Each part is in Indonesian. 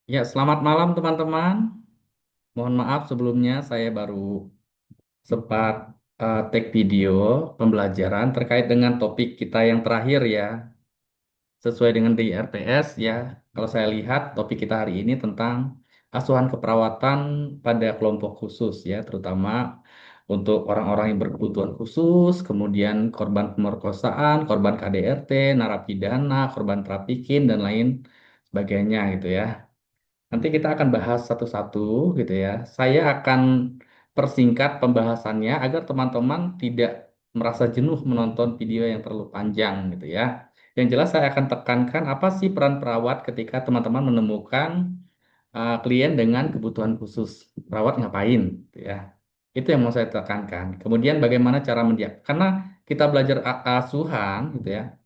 Ya, selamat malam teman-teman. Mohon maaf sebelumnya saya baru sempat take video pembelajaran terkait dengan topik kita yang terakhir ya. Sesuai dengan di RPS ya. Kalau saya lihat topik kita hari ini tentang asuhan keperawatan pada kelompok khusus ya, terutama untuk orang-orang yang berkebutuhan khusus, kemudian korban pemerkosaan, korban KDRT, narapidana, korban trafficking dan lain sebagainya gitu ya. Nanti kita akan bahas satu-satu gitu ya. Saya akan persingkat pembahasannya agar teman-teman tidak merasa jenuh menonton video yang terlalu panjang gitu ya. Yang jelas saya akan tekankan apa sih peran perawat ketika teman-teman menemukan klien dengan kebutuhan khusus. Perawat ngapain gitu ya. Itu yang mau saya tekankan. Kemudian bagaimana cara mendiak. Karena kita belajar asuhan gitu ya.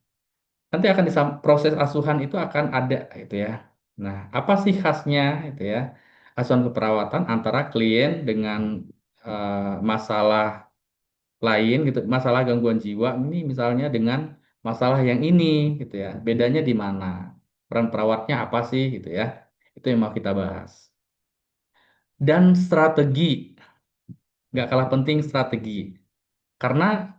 Nanti akan proses asuhan itu akan ada gitu ya. Nah, apa sih khasnya itu ya? Asuhan keperawatan antara klien dengan masalah lain gitu, masalah gangguan jiwa ini misalnya dengan masalah yang ini gitu ya. Bedanya di mana? Peran perawatnya apa sih gitu ya? Itu yang mau kita bahas. Dan strategi, nggak kalah penting strategi. Karena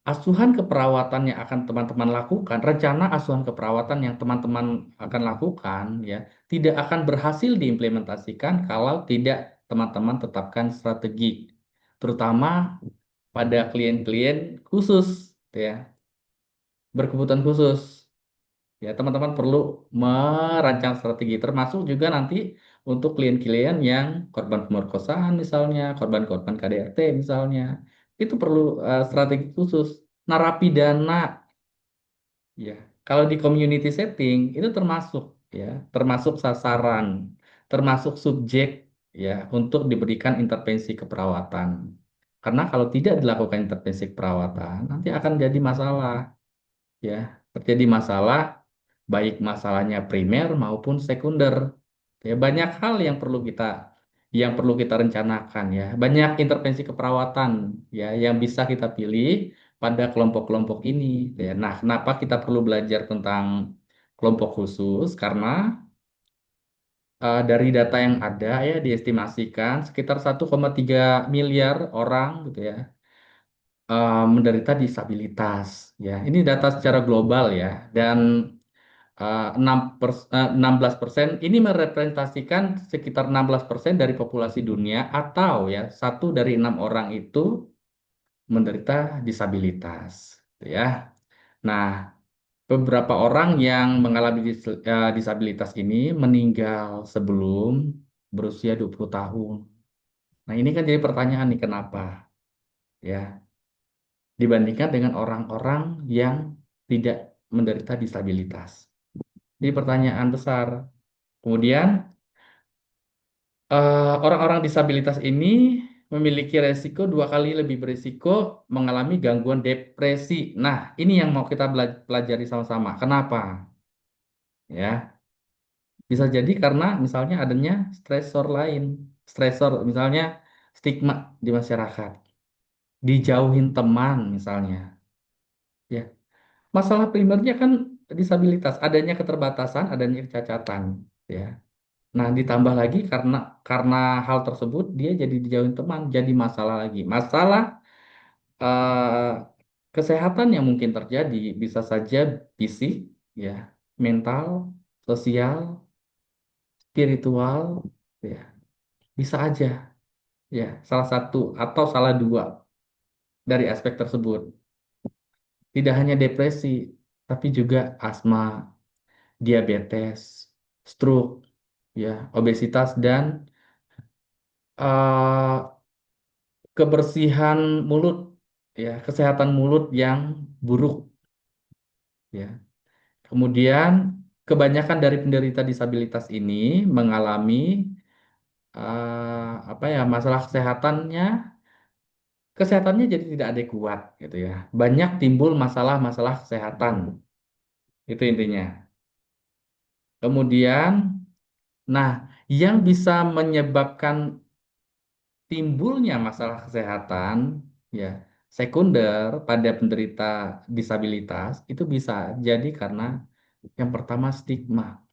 asuhan keperawatan yang akan teman-teman lakukan, rencana asuhan keperawatan yang teman-teman akan lakukan, ya, tidak akan berhasil diimplementasikan kalau tidak teman-teman tetapkan strategi, terutama pada klien-klien khusus, ya, berkebutuhan khusus. Ya, teman-teman perlu merancang strategi, termasuk juga nanti untuk klien-klien yang korban pemerkosaan misalnya, korban-korban KDRT misalnya, itu perlu strategi khusus. Narapidana. Ya, kalau di community setting itu termasuk ya, termasuk sasaran, termasuk subjek ya untuk diberikan intervensi keperawatan. Karena kalau tidak dilakukan intervensi keperawatan, nanti akan jadi masalah ya, terjadi masalah baik masalahnya primer maupun sekunder. Ya, banyak hal yang perlu kita rencanakan ya. Banyak intervensi keperawatan ya yang bisa kita pilih pada kelompok-kelompok ini ya. Nah, kenapa kita perlu belajar tentang kelompok khusus? Karena dari data yang ada ya diestimasikan sekitar 1,3 miliar orang gitu ya menderita disabilitas ya. Ini data secara global ya, dan 16% ini merepresentasikan sekitar 16% dari populasi dunia, atau ya 1 dari 6 orang itu menderita disabilitas gitu ya. Nah, beberapa orang yang mengalami disabilitas ini meninggal sebelum berusia 20 tahun. Nah, ini kan jadi pertanyaan nih, kenapa ya, dibandingkan dengan orang-orang yang tidak menderita disabilitas. Jadi pertanyaan besar. Kemudian orang-orang disabilitas ini memiliki resiko 2 kali lebih berisiko mengalami gangguan depresi. Nah, ini yang mau kita pelajari sama-sama. Kenapa? Ya, bisa jadi karena misalnya adanya stresor lain. Stresor misalnya stigma di masyarakat, dijauhin teman misalnya. Ya, masalah primernya kan disabilitas, adanya keterbatasan, adanya kecacatan. Ya. Nah, ditambah lagi karena hal tersebut dia jadi dijauhin teman, jadi masalah lagi. Masalah eh, kesehatan yang mungkin terjadi bisa saja fisik, ya, mental, sosial, spiritual, ya, bisa aja, ya, salah satu atau salah dua dari aspek tersebut. Tidak hanya depresi, tapi juga asma, diabetes, stroke, ya, obesitas dan eh, kebersihan mulut ya, kesehatan mulut yang buruk ya. Kemudian kebanyakan dari penderita disabilitas ini mengalami apa ya, masalah kesehatannya jadi tidak adekuat gitu ya. Banyak timbul masalah-masalah kesehatan. Itu intinya. Kemudian nah, yang bisa menyebabkan timbulnya masalah kesehatan ya sekunder pada penderita disabilitas itu bisa jadi karena yang pertama stigma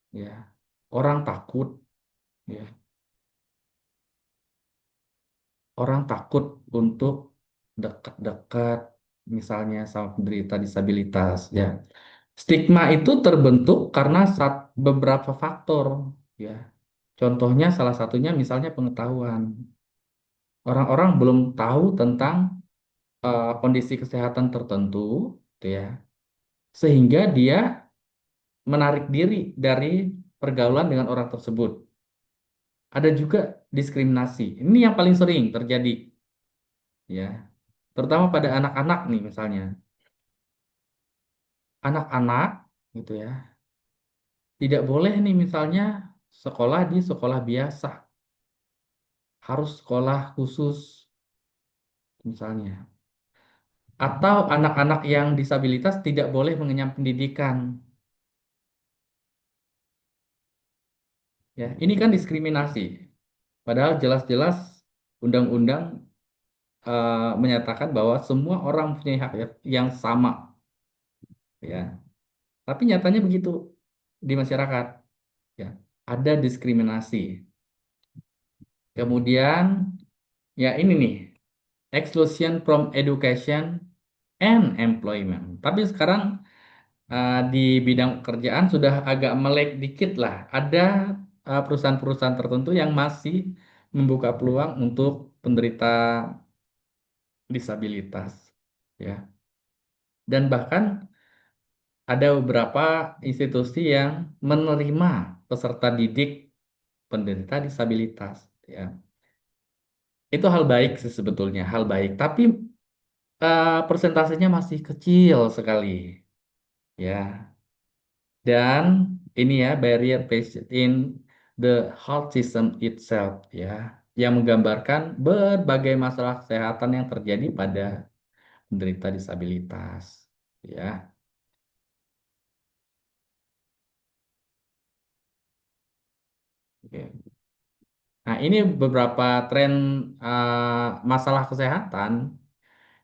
ya. Orang takut, ya. Orang takut untuk dekat-dekat, misalnya sama penderita disabilitas, ya. Stigma itu terbentuk karena beberapa faktor, ya. Contohnya salah satunya misalnya pengetahuan. Orang-orang belum tahu tentang kondisi kesehatan tertentu, gitu ya, sehingga dia menarik diri dari pergaulan dengan orang tersebut. Ada juga diskriminasi. Ini yang paling sering terjadi, ya, terutama pada anak-anak nih misalnya. Anak-anak, gitu ya, tidak boleh nih misalnya sekolah di sekolah biasa, harus sekolah khusus misalnya. Atau anak-anak yang disabilitas tidak boleh mengenyam pendidikan. Ya, ini kan diskriminasi. Padahal jelas-jelas undang-undang menyatakan bahwa semua orang punya hak yang sama, ya. Tapi nyatanya begitu di masyarakat, ya. Ada diskriminasi. Kemudian, ya ini nih, exclusion from education and employment. Tapi sekarang di bidang pekerjaan sudah agak melek dikit lah. Ada perusahaan-perusahaan tertentu yang masih membuka peluang untuk penderita disabilitas, ya. Dan bahkan ada beberapa institusi yang menerima peserta didik penderita disabilitas, ya. Itu hal baik sih sebetulnya, hal baik. Tapi persentasenya masih kecil sekali, ya. Dan ini ya, barrier faced in the health system itself, ya, yang menggambarkan berbagai masalah kesehatan yang terjadi pada penderita disabilitas, ya. Oke. Nah, ini beberapa tren masalah kesehatan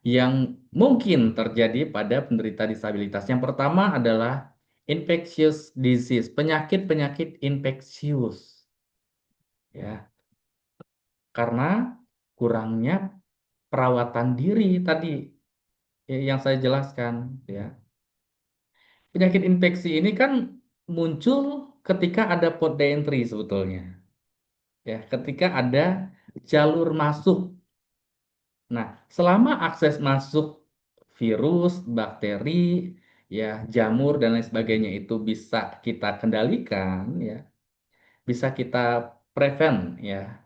yang mungkin terjadi pada penderita disabilitas. Yang pertama adalah infectious disease, penyakit-penyakit infeksius, ya, karena kurangnya perawatan diri tadi, yang saya jelaskan, ya. Penyakit infeksi ini kan muncul ketika ada port de entry sebetulnya, ya, ketika ada jalur masuk. Nah, selama akses masuk virus, bakteri, ya, jamur dan lain sebagainya itu bisa kita kendalikan, ya, bisa kita prevent, ya,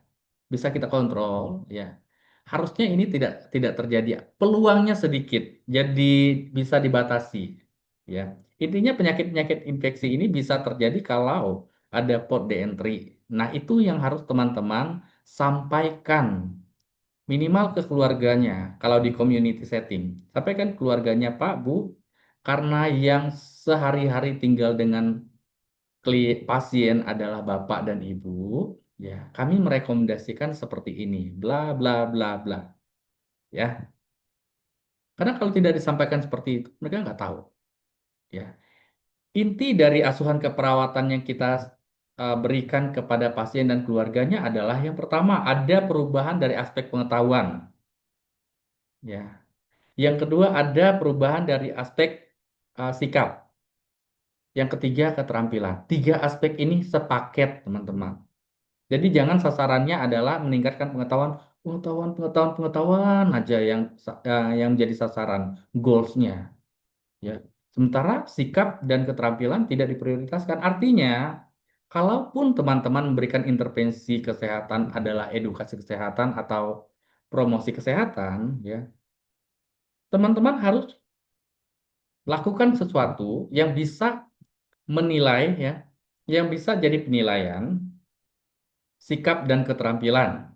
bisa kita kontrol, ya. Harusnya ini tidak terjadi. Peluangnya sedikit, jadi bisa dibatasi, ya. Intinya penyakit-penyakit infeksi ini bisa terjadi kalau ada port de entry. Nah, itu yang harus teman-teman sampaikan minimal ke keluarganya kalau di community setting. Sampaikan keluarganya, Pak, Bu, karena yang sehari-hari tinggal dengan pasien adalah bapak dan ibu, ya, kami merekomendasikan seperti ini, bla bla bla bla, ya. Karena kalau tidak disampaikan seperti itu, mereka nggak tahu, ya. Inti dari asuhan keperawatan yang kita berikan kepada pasien dan keluarganya adalah yang pertama ada perubahan dari aspek pengetahuan, ya. Yang kedua ada perubahan dari aspek sikap. Yang ketiga keterampilan. Tiga aspek ini sepaket, teman-teman. Jadi jangan sasarannya adalah meningkatkan pengetahuan, pengetahuan, pengetahuan, pengetahuan aja yang menjadi sasaran goalsnya, ya. Sementara sikap dan keterampilan tidak diprioritaskan. Artinya, kalaupun teman-teman memberikan intervensi kesehatan adalah edukasi kesehatan atau promosi kesehatan, ya, teman-teman harus lakukan sesuatu yang bisa menilai, ya, yang bisa jadi penilaian sikap dan keterampilan.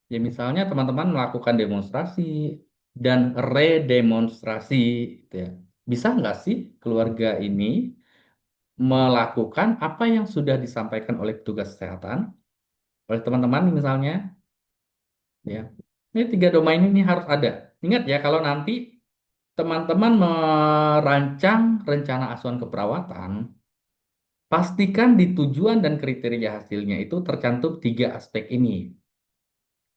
Ya, misalnya teman-teman melakukan demonstrasi dan redemonstrasi, gitu ya. Bisa nggak sih keluarga ini melakukan apa yang sudah disampaikan oleh petugas kesehatan, oleh teman-teman misalnya, ya. Ini tiga domain ini harus ada. Ingat ya, kalau nanti teman-teman merancang rencana asuhan keperawatan, Pastikan di tujuan dan kriteria hasilnya itu tercantum tiga aspek ini.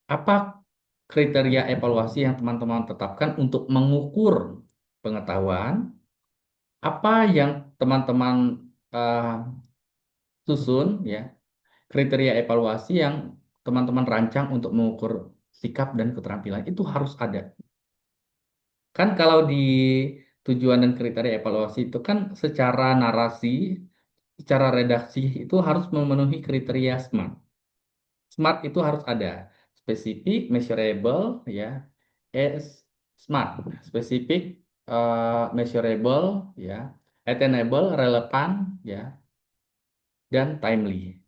Apa kriteria evaluasi yang teman-teman tetapkan untuk mengukur pengetahuan? Apa yang teman-teman eh, susun ya, kriteria evaluasi yang teman-teman rancang untuk mengukur sikap dan keterampilan itu harus ada. Kan kalau di tujuan dan kriteria evaluasi itu kan secara narasi, secara redaksi itu harus memenuhi kriteria SMART. SMART itu harus ada. Spesifik, measurable, ya. S, SMART. Spesifik, measurable, ya. Attainable, relevan, ya. Dan timely.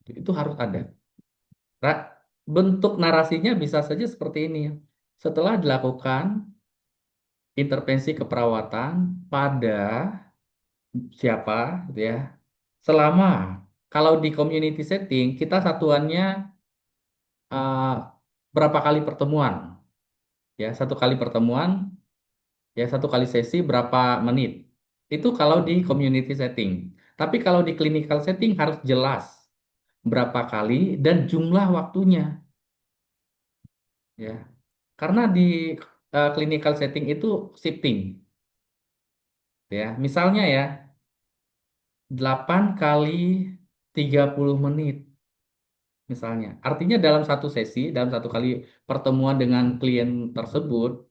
Itu harus ada. Bentuk narasinya bisa saja seperti ini. Setelah dilakukan intervensi keperawatan pada siapa, gitu ya. Selama kalau di community setting kita satuannya eh, berapa kali pertemuan, ya satu kali pertemuan, ya satu kali sesi berapa menit. Itu kalau di community setting. Tapi kalau di clinical setting harus jelas berapa kali dan jumlah waktunya, ya. Karena di clinical setting itu shifting, ya. Misalnya ya 8 kali 30 menit misalnya. Artinya dalam satu sesi, dalam satu kali pertemuan dengan klien tersebut,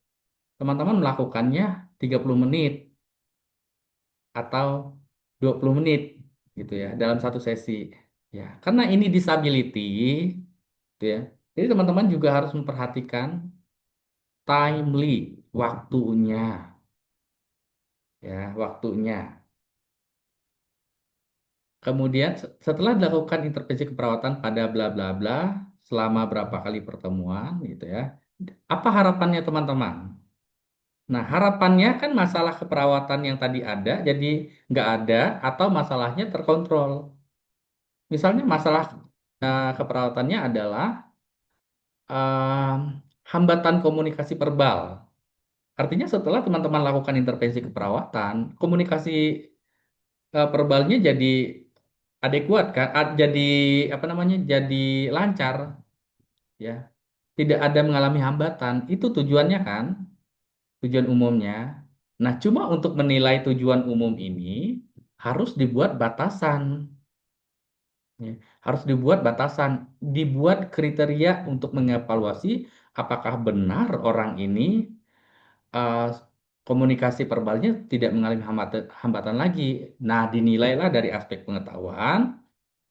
teman-teman melakukannya 30 menit atau 20 menit gitu ya dalam satu sesi. Ya, karena ini disability gitu ya. Jadi teman-teman juga harus memperhatikan timely waktunya ya, waktunya. Kemudian setelah dilakukan intervensi keperawatan pada bla bla bla selama berapa kali pertemuan gitu ya. Apa harapannya teman-teman? Nah, harapannya kan masalah keperawatan yang tadi ada jadi nggak ada atau masalahnya terkontrol. Misalnya masalah keperawatannya adalah eh, hambatan komunikasi verbal. Artinya setelah teman-teman lakukan intervensi keperawatan, komunikasi verbalnya jadi adekuat kan, jadi apa namanya, jadi lancar, ya, tidak ada mengalami hambatan. Itu tujuannya kan, tujuan umumnya. Nah, cuma untuk menilai tujuan umum ini harus dibuat batasan, ya. Harus dibuat batasan, dibuat kriteria untuk mengevaluasi apakah benar orang ini eh, komunikasi verbalnya tidak mengalami hambatan lagi. Nah, dinilailah dari aspek pengetahuan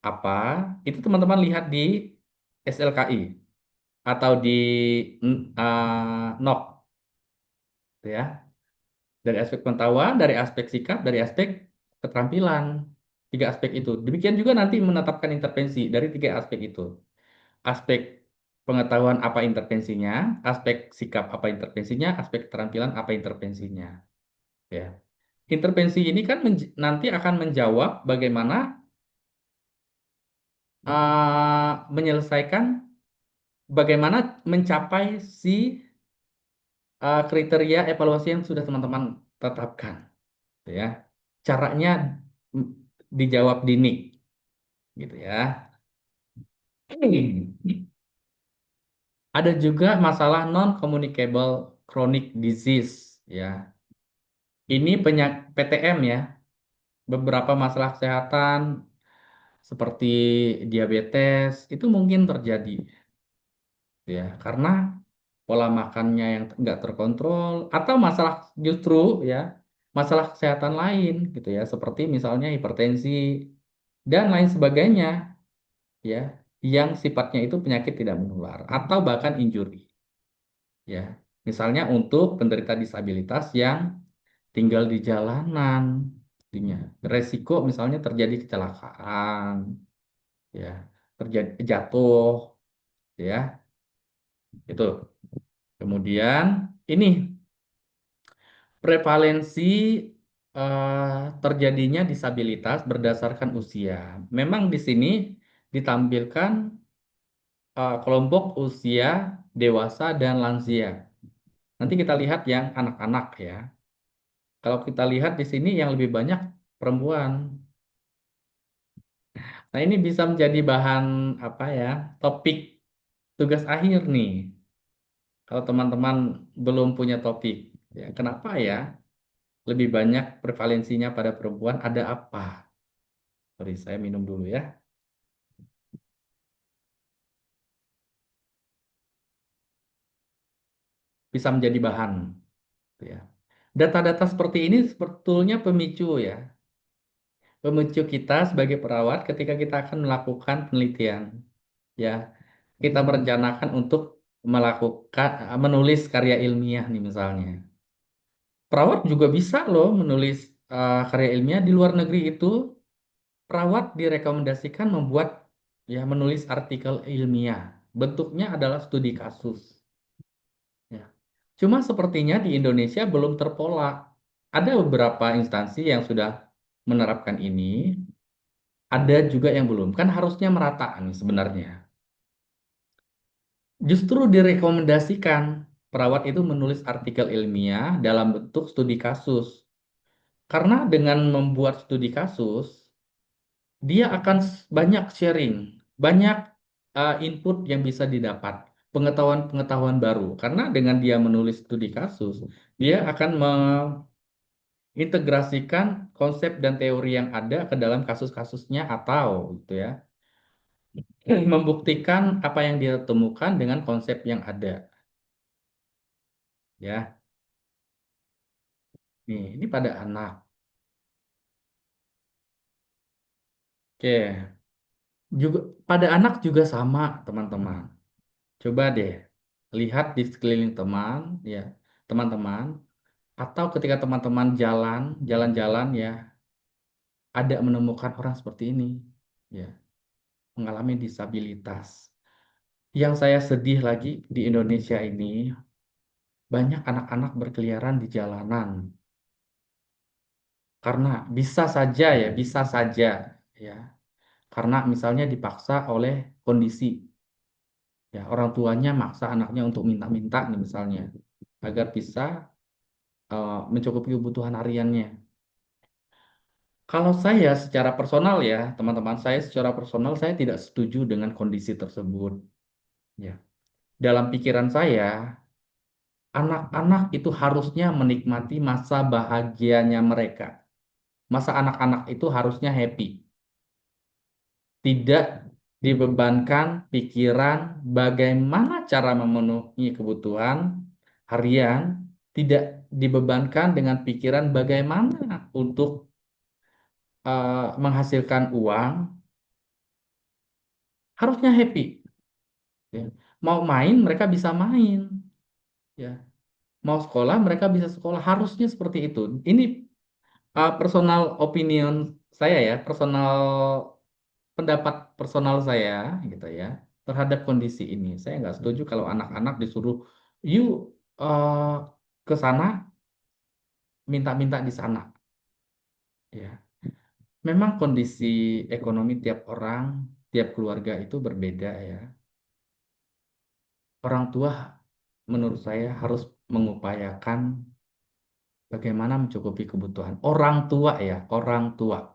apa itu teman-teman lihat di SLKI atau di NOK, gitu ya. Dari aspek pengetahuan, dari aspek sikap, dari aspek keterampilan. Tiga aspek itu. Demikian juga nanti menetapkan intervensi dari tiga aspek itu. Aspek pengetahuan apa intervensinya, aspek sikap apa intervensinya, aspek keterampilan apa intervensinya. Ya. Intervensi ini kan nanti akan menjawab bagaimana menyelesaikan, bagaimana mencapai si kriteria evaluasi yang sudah teman-teman tetapkan, gitu ya. Caranya mm, dijawab di NIK, gitu ya. Ada juga masalah non-communicable chronic disease, ya. Ini PTM ya, beberapa masalah kesehatan seperti diabetes itu mungkin terjadi, ya, karena pola makannya yang nggak terkontrol atau masalah justru ya masalah kesehatan lain gitu ya seperti misalnya hipertensi dan lain sebagainya ya yang sifatnya itu penyakit tidak menular atau bahkan injury ya misalnya untuk penderita disabilitas yang tinggal di jalanan artinya resiko misalnya terjadi kecelakaan ya terjadi jatuh ya itu kemudian ini prevalensi terjadinya disabilitas berdasarkan usia. Memang di sini ditampilkan kelompok usia dewasa dan lansia. Nanti kita lihat yang anak-anak ya. Kalau kita lihat di sini yang lebih banyak perempuan Nah, ini bisa menjadi bahan apa ya? Topik tugas akhir nih. Kalau teman-teman belum punya topik, ya kenapa ya? Lebih banyak prevalensinya pada perempuan ada apa? Sorry, saya minum dulu ya. Bisa menjadi bahan, ya. Data-data seperti ini sebetulnya pemicu ya. Pemicu kita sebagai perawat ketika kita akan melakukan penelitian, ya. Kita merencanakan untuk melakukan menulis karya ilmiah nih misalnya. Perawat juga bisa loh menulis karya ilmiah di luar negeri itu. Perawat direkomendasikan membuat ya menulis artikel ilmiah. Bentuknya adalah studi kasus. Ya. Cuma sepertinya di Indonesia belum terpola. Ada beberapa instansi yang sudah menerapkan ini, ada juga yang belum. Kan harusnya merata nih sebenarnya. Justru direkomendasikan perawat itu menulis artikel ilmiah dalam bentuk studi kasus. Karena dengan membuat studi kasus, dia akan banyak sharing, banyak input yang bisa didapat, pengetahuan-pengetahuan baru. Karena dengan dia menulis studi kasus, dia akan mengintegrasikan konsep dan teori yang ada ke dalam kasus-kasusnya atau gitu ya, membuktikan apa yang dia temukan dengan konsep yang ada. Ya, nih ini pada anak. Oke, juga pada anak juga sama, teman-teman. Coba deh lihat di sekeliling teman, ya, teman-teman. Atau ketika teman-teman jalan-jalan ya, ada menemukan orang seperti ini, ya, mengalami disabilitas. Yang saya sedih lagi di Indonesia ini, banyak anak-anak berkeliaran di jalanan. Karena bisa saja ya, bisa saja ya. Karena misalnya dipaksa oleh kondisi, ya orang tuanya maksa anaknya untuk minta-minta nih misalnya, agar bisa mencukupi kebutuhan hariannya. Kalau saya secara personal ya, teman-teman, saya secara personal saya tidak setuju dengan kondisi tersebut. Ya, dalam pikiran saya, anak-anak itu harusnya menikmati masa bahagianya mereka. Masa anak-anak itu harusnya happy, tidak dibebankan pikiran bagaimana cara memenuhi kebutuhan harian, tidak dibebankan dengan pikiran bagaimana untuk menghasilkan uang, harusnya happy. Ya. Mau main mereka bisa main, ya. Mau sekolah mereka bisa sekolah, harusnya seperti itu. Ini personal opinion saya ya, personal pendapat personal saya gitu ya terhadap kondisi ini. Saya nggak setuju kalau anak-anak disuruh yuk eh, ke sana minta-minta di sana, ya. Memang kondisi ekonomi tiap orang, tiap keluarga itu berbeda ya. Orang tua menurut saya harus mengupayakan bagaimana mencukupi kebutuhan orang tua ya, orang tua,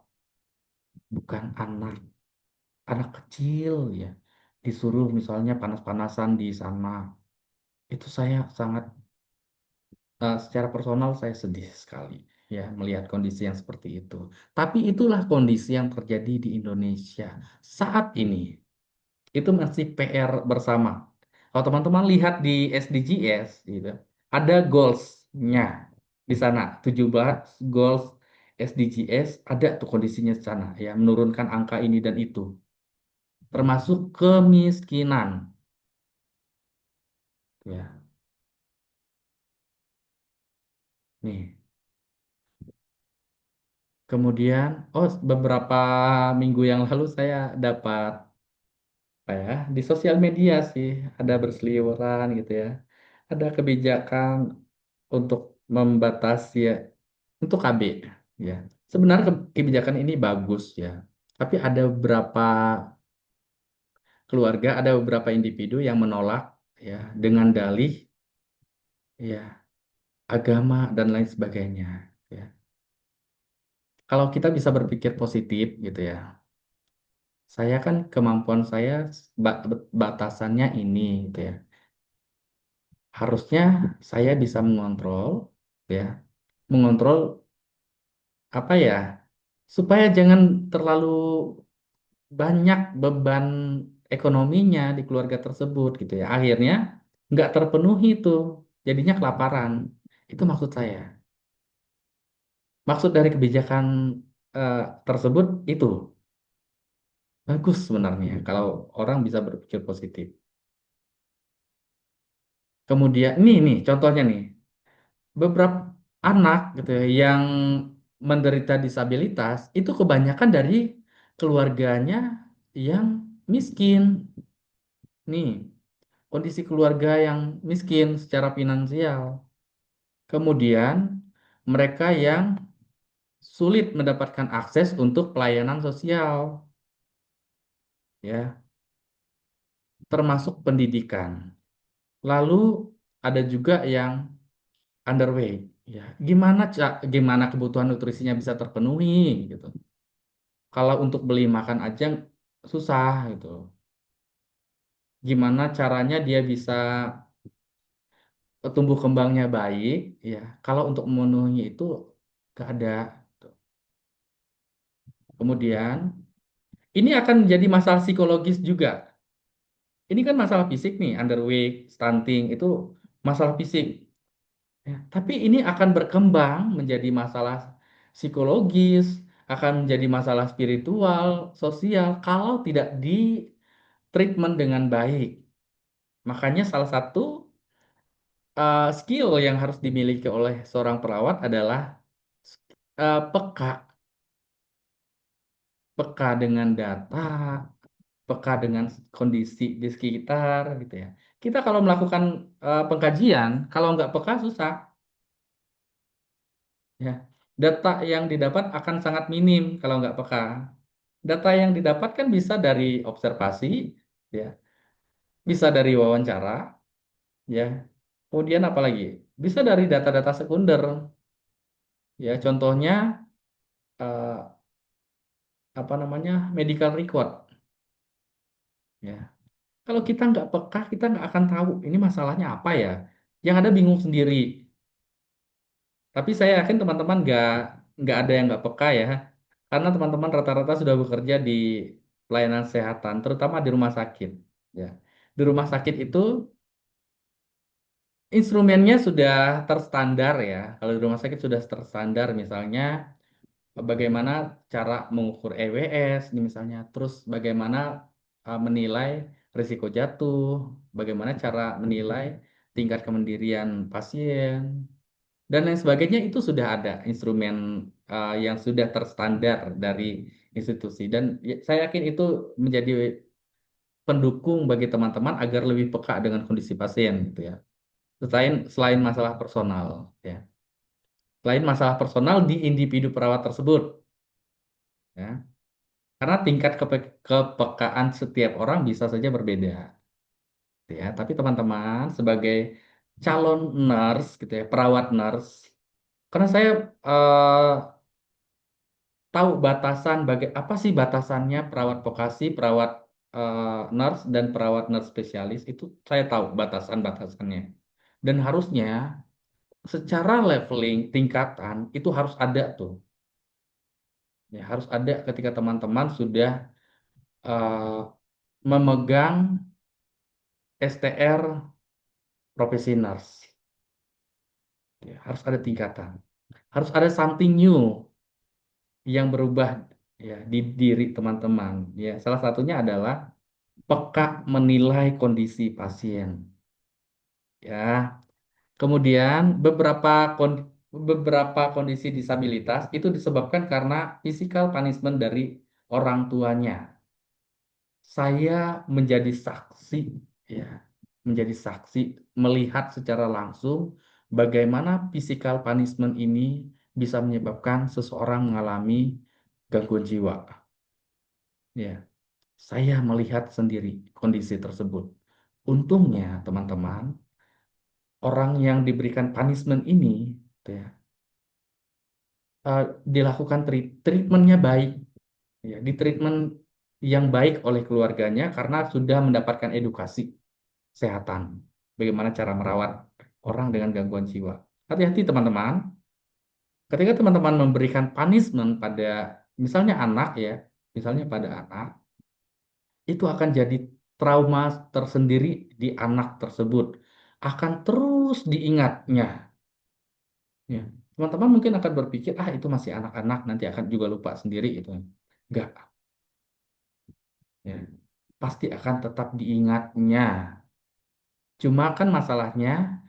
bukan anak. Anak kecil ya, disuruh misalnya panas-panasan di sana. Itu saya sangat, secara personal saya sedih sekali ya melihat kondisi yang seperti itu. Tapi itulah kondisi yang terjadi di Indonesia saat ini. Itu masih PR bersama. Kalau teman-teman lihat di SDGs, gitu, ada goals-nya di sana, 17 goals SDGs, ada tuh kondisinya di sana, ya, menurunkan angka ini dan itu, termasuk kemiskinan, ya. Nih, kemudian, oh, beberapa minggu yang lalu saya dapat apa ya di sosial media sih ada berseliweran gitu ya, ada kebijakan untuk membatasi ya, untuk KB, ya. Sebenarnya kebijakan ini bagus ya, tapi ada beberapa keluarga, ada beberapa individu yang menolak ya dengan dalih ya agama dan lain sebagainya, ya. Kalau kita bisa berpikir positif gitu ya, Saya kan kemampuan saya batasannya ini, gitu ya. Harusnya saya bisa mengontrol, ya, mengontrol apa ya, supaya jangan terlalu banyak beban ekonominya di keluarga tersebut, gitu ya. Akhirnya nggak terpenuhi tuh, jadinya kelaparan. Itu maksud saya. Maksud dari kebijakan eh, tersebut itu bagus sebenarnya kalau orang bisa berpikir positif. Kemudian nih contohnya nih, beberapa anak gitu ya yang menderita disabilitas itu kebanyakan dari keluarganya yang miskin. Nih, kondisi keluarga yang miskin secara finansial. Kemudian mereka yang sulit mendapatkan akses untuk pelayanan sosial, ya, termasuk pendidikan. Lalu ada juga yang underweight, ya. Gimana kebutuhan nutrisinya bisa terpenuhi gitu. Kalau untuk beli makan aja susah gitu. Gimana caranya dia bisa tumbuh kembangnya baik, ya. Kalau untuk memenuhi itu gak ada. Gitu. Kemudian ini akan menjadi masalah psikologis juga. Ini kan masalah fisik nih, underweight, stunting itu masalah fisik. Ya, tapi ini akan berkembang menjadi masalah psikologis, akan menjadi masalah spiritual, sosial, kalau tidak di treatment dengan baik. Makanya salah satu skill yang harus dimiliki oleh seorang perawat adalah peka, peka dengan data, peka dengan kondisi di sekitar, gitu ya. Kita kalau melakukan pengkajian, kalau nggak peka susah. Ya, data yang didapat akan sangat minim kalau nggak peka. Data yang didapat kan bisa dari observasi, ya, bisa dari wawancara, ya. Kemudian apa lagi? Bisa dari data-data sekunder, ya. Contohnya eh, apa namanya medical record, ya. Kalau kita nggak peka, kita nggak akan tahu ini masalahnya apa ya. Yang ada bingung sendiri. Tapi saya yakin teman-teman nggak ada yang nggak peka ya, karena teman-teman rata-rata sudah bekerja di pelayanan kesehatan, terutama di rumah sakit. Ya, di rumah sakit itu instrumennya sudah terstandar ya. Kalau di rumah sakit sudah terstandar, misalnya bagaimana cara mengukur EWS, ini misalnya, terus bagaimana menilai risiko jatuh, bagaimana cara menilai tingkat kemandirian pasien, dan lain sebagainya itu sudah ada instrumen yang sudah terstandar dari institusi dan saya yakin itu menjadi pendukung bagi teman-teman agar lebih peka dengan kondisi pasien gitu ya. Selain masalah personal ya. Selain masalah personal di individu perawat tersebut ya. Karena tingkat kepekaan setiap orang bisa saja berbeda gitu ya. Tapi teman-teman sebagai calon nurse gitu ya, perawat nurse, karena saya eh, tahu batasan apa sih batasannya perawat vokasi, perawat nurse dan perawat nurse spesialis itu saya tahu batasan-batasannya. Dan harusnya secara leveling tingkatan itu harus ada tuh. Ya, harus ada ketika teman-teman sudah eh, memegang STR profesi nurse. Ya, harus ada tingkatan. Harus ada something new yang berubah ya di diri teman-teman. Ya, salah satunya adalah peka menilai kondisi pasien. Ya, kemudian beberapa kondisi disabilitas itu disebabkan karena physical punishment dari orang tuanya. Saya menjadi saksi, ya, menjadi saksi melihat secara langsung bagaimana physical punishment ini bisa menyebabkan seseorang mengalami gangguan jiwa. Ya, saya melihat sendiri kondisi tersebut. Untungnya, teman-teman, orang yang diberikan punishment ini gitu ya, dilakukan treatmentnya baik, ya, di treatment yang baik oleh keluarganya karena sudah mendapatkan edukasi kesehatan. Bagaimana cara merawat orang dengan gangguan jiwa. Hati-hati teman-teman, ketika teman-teman memberikan punishment pada misalnya anak ya, misalnya pada anak, itu akan jadi trauma tersendiri di anak tersebut. Akan terus diingatnya. Ya. Teman-teman mungkin akan berpikir, ah itu masih anak-anak, nanti akan juga lupa sendiri itu. Enggak, ya. Pasti akan tetap diingatnya. Cuma kan masalahnya,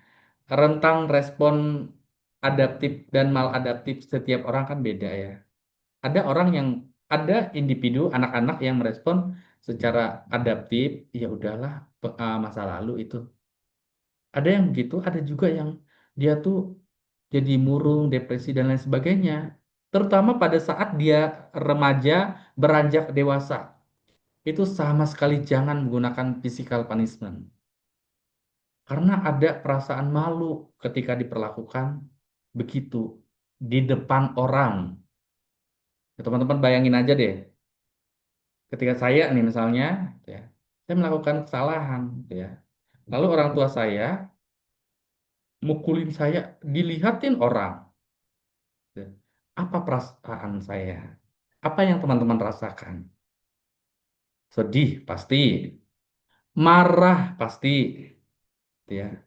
rentang respon adaptif dan maladaptif setiap orang kan beda ya. Ada orang yang, ada individu, anak-anak yang merespon secara adaptif, ya udahlah, masa lalu itu. Ada yang begitu, ada juga yang dia tuh jadi murung, depresi dan lain sebagainya. Terutama pada saat dia remaja beranjak dewasa. Itu sama sekali jangan menggunakan physical punishment. Karena ada perasaan malu ketika diperlakukan begitu di depan orang. Ya, teman-teman bayangin aja deh, ketika saya nih misalnya, ya, saya melakukan kesalahan, ya. Lalu orang tua saya mukulin saya, dilihatin orang. Ya. Apa perasaan saya? Apa yang teman-teman rasakan? Sedih pasti, marah pasti, ya,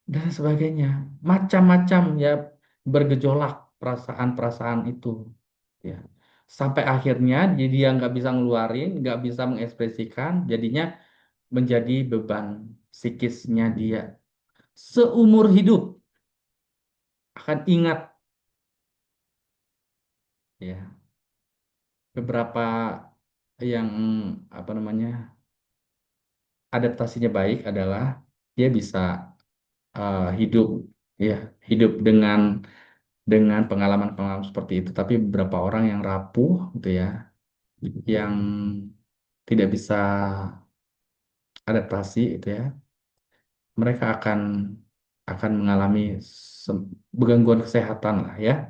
dan sebagainya. Macam-macam ya bergejolak perasaan-perasaan itu, ya. Sampai akhirnya jadi dia nggak bisa ngeluarin, nggak bisa mengekspresikan, jadinya menjadi beban psikisnya dia. Seumur hidup akan ingat, ya, beberapa yang apa namanya adaptasinya baik adalah dia bisa hidup, ya, hidup dengan pengalaman-pengalaman seperti itu. Tapi beberapa orang yang rapuh gitu ya, yang tidak bisa adaptasi itu ya, mereka akan mengalami gangguan kesehatan lah ya.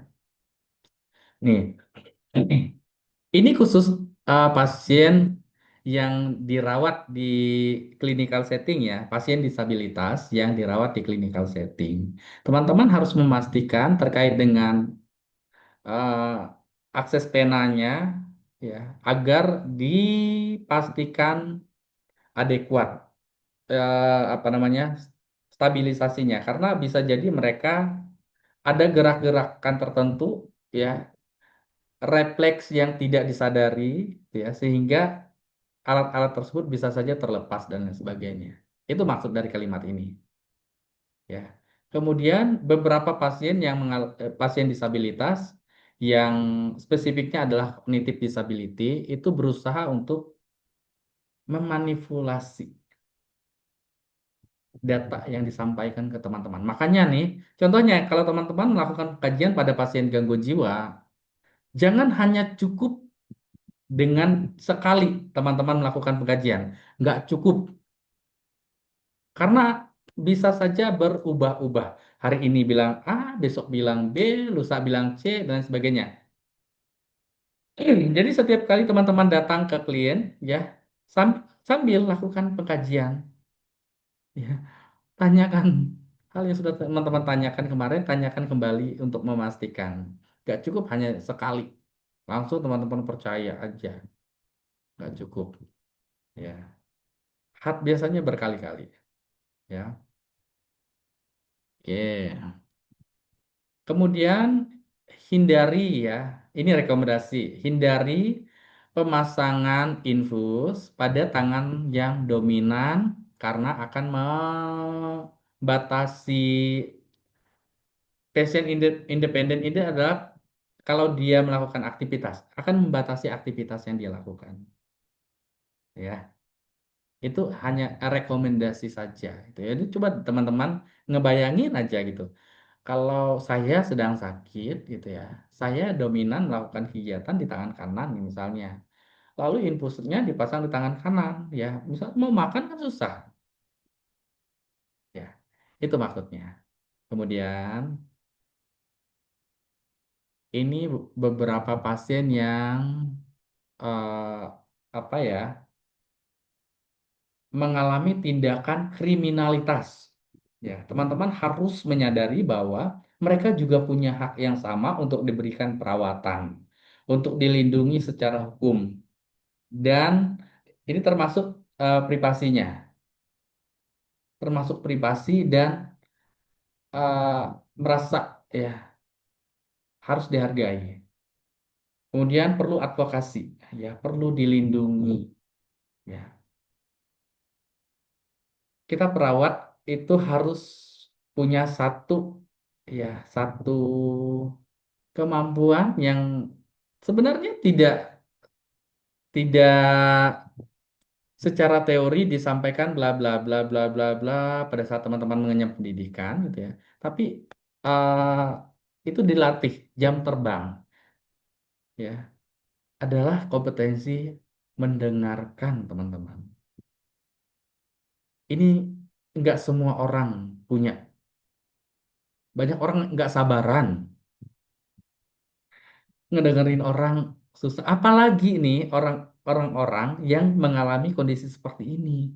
Nih, ini khusus pasien yang dirawat di clinical setting ya, pasien disabilitas yang dirawat di clinical setting. Teman-teman harus memastikan terkait dengan eh, akses penanya ya, agar dipastikan adekuat, apa namanya, stabilisasinya, karena bisa jadi mereka ada gerak-gerakan tertentu ya, refleks yang tidak disadari ya, sehingga alat-alat tersebut bisa saja terlepas dan lain sebagainya. Itu maksud dari kalimat ini, ya. Kemudian beberapa pasien yang pasien disabilitas yang spesifiknya adalah cognitive disability itu berusaha untuk memanipulasi data yang disampaikan ke teman-teman. Makanya nih, contohnya kalau teman-teman melakukan kajian pada pasien gangguan jiwa, jangan hanya cukup dengan sekali teman-teman melakukan pengkajian. Nggak cukup, karena bisa saja berubah-ubah. Hari ini bilang A, besok bilang B, lusa bilang C, dan sebagainya. Jadi setiap kali teman-teman datang ke klien, ya, sambil lakukan pengkajian, ya, tanyakan hal yang sudah teman-teman tanyakan kemarin, tanyakan kembali untuk memastikan. Nggak cukup hanya sekali, langsung teman-teman percaya aja. Nggak cukup, ya. Biasanya berkali-kali, ya. Oke. Kemudian hindari ya, ini rekomendasi, hindari pemasangan infus pada tangan yang dominan karena akan membatasi pasien independen ini adalah kalau dia melakukan aktivitas, akan membatasi aktivitas yang dia lakukan. Ya, itu hanya rekomendasi saja. Itu ya, coba teman-teman ngebayangin aja gitu. Kalau saya sedang sakit gitu ya, saya dominan melakukan kegiatan di tangan kanan nih misalnya. Lalu infusnya dipasang di tangan kanan ya. Misal mau makan kan susah ya. Itu maksudnya. Kemudian ini beberapa pasien yang eh, apa ya, mengalami tindakan kriminalitas. Ya, teman-teman harus menyadari bahwa mereka juga punya hak yang sama untuk diberikan perawatan, untuk dilindungi secara hukum, dan ini termasuk privasinya, termasuk privasi dan merasa ya harus dihargai. Kemudian perlu advokasi, ya perlu dilindungi. Ya, kita perawat itu harus punya ya satu kemampuan yang sebenarnya tidak secara teori disampaikan bla bla bla bla bla bla pada saat teman-teman mengenyam pendidikan gitu ya. Tapi eh, itu dilatih jam terbang ya adalah kompetensi mendengarkan teman-teman. Ini nggak semua orang punya. Banyak orang nggak sabaran ngedengerin orang susah. Apalagi nih orang-orang yang mengalami kondisi seperti ini.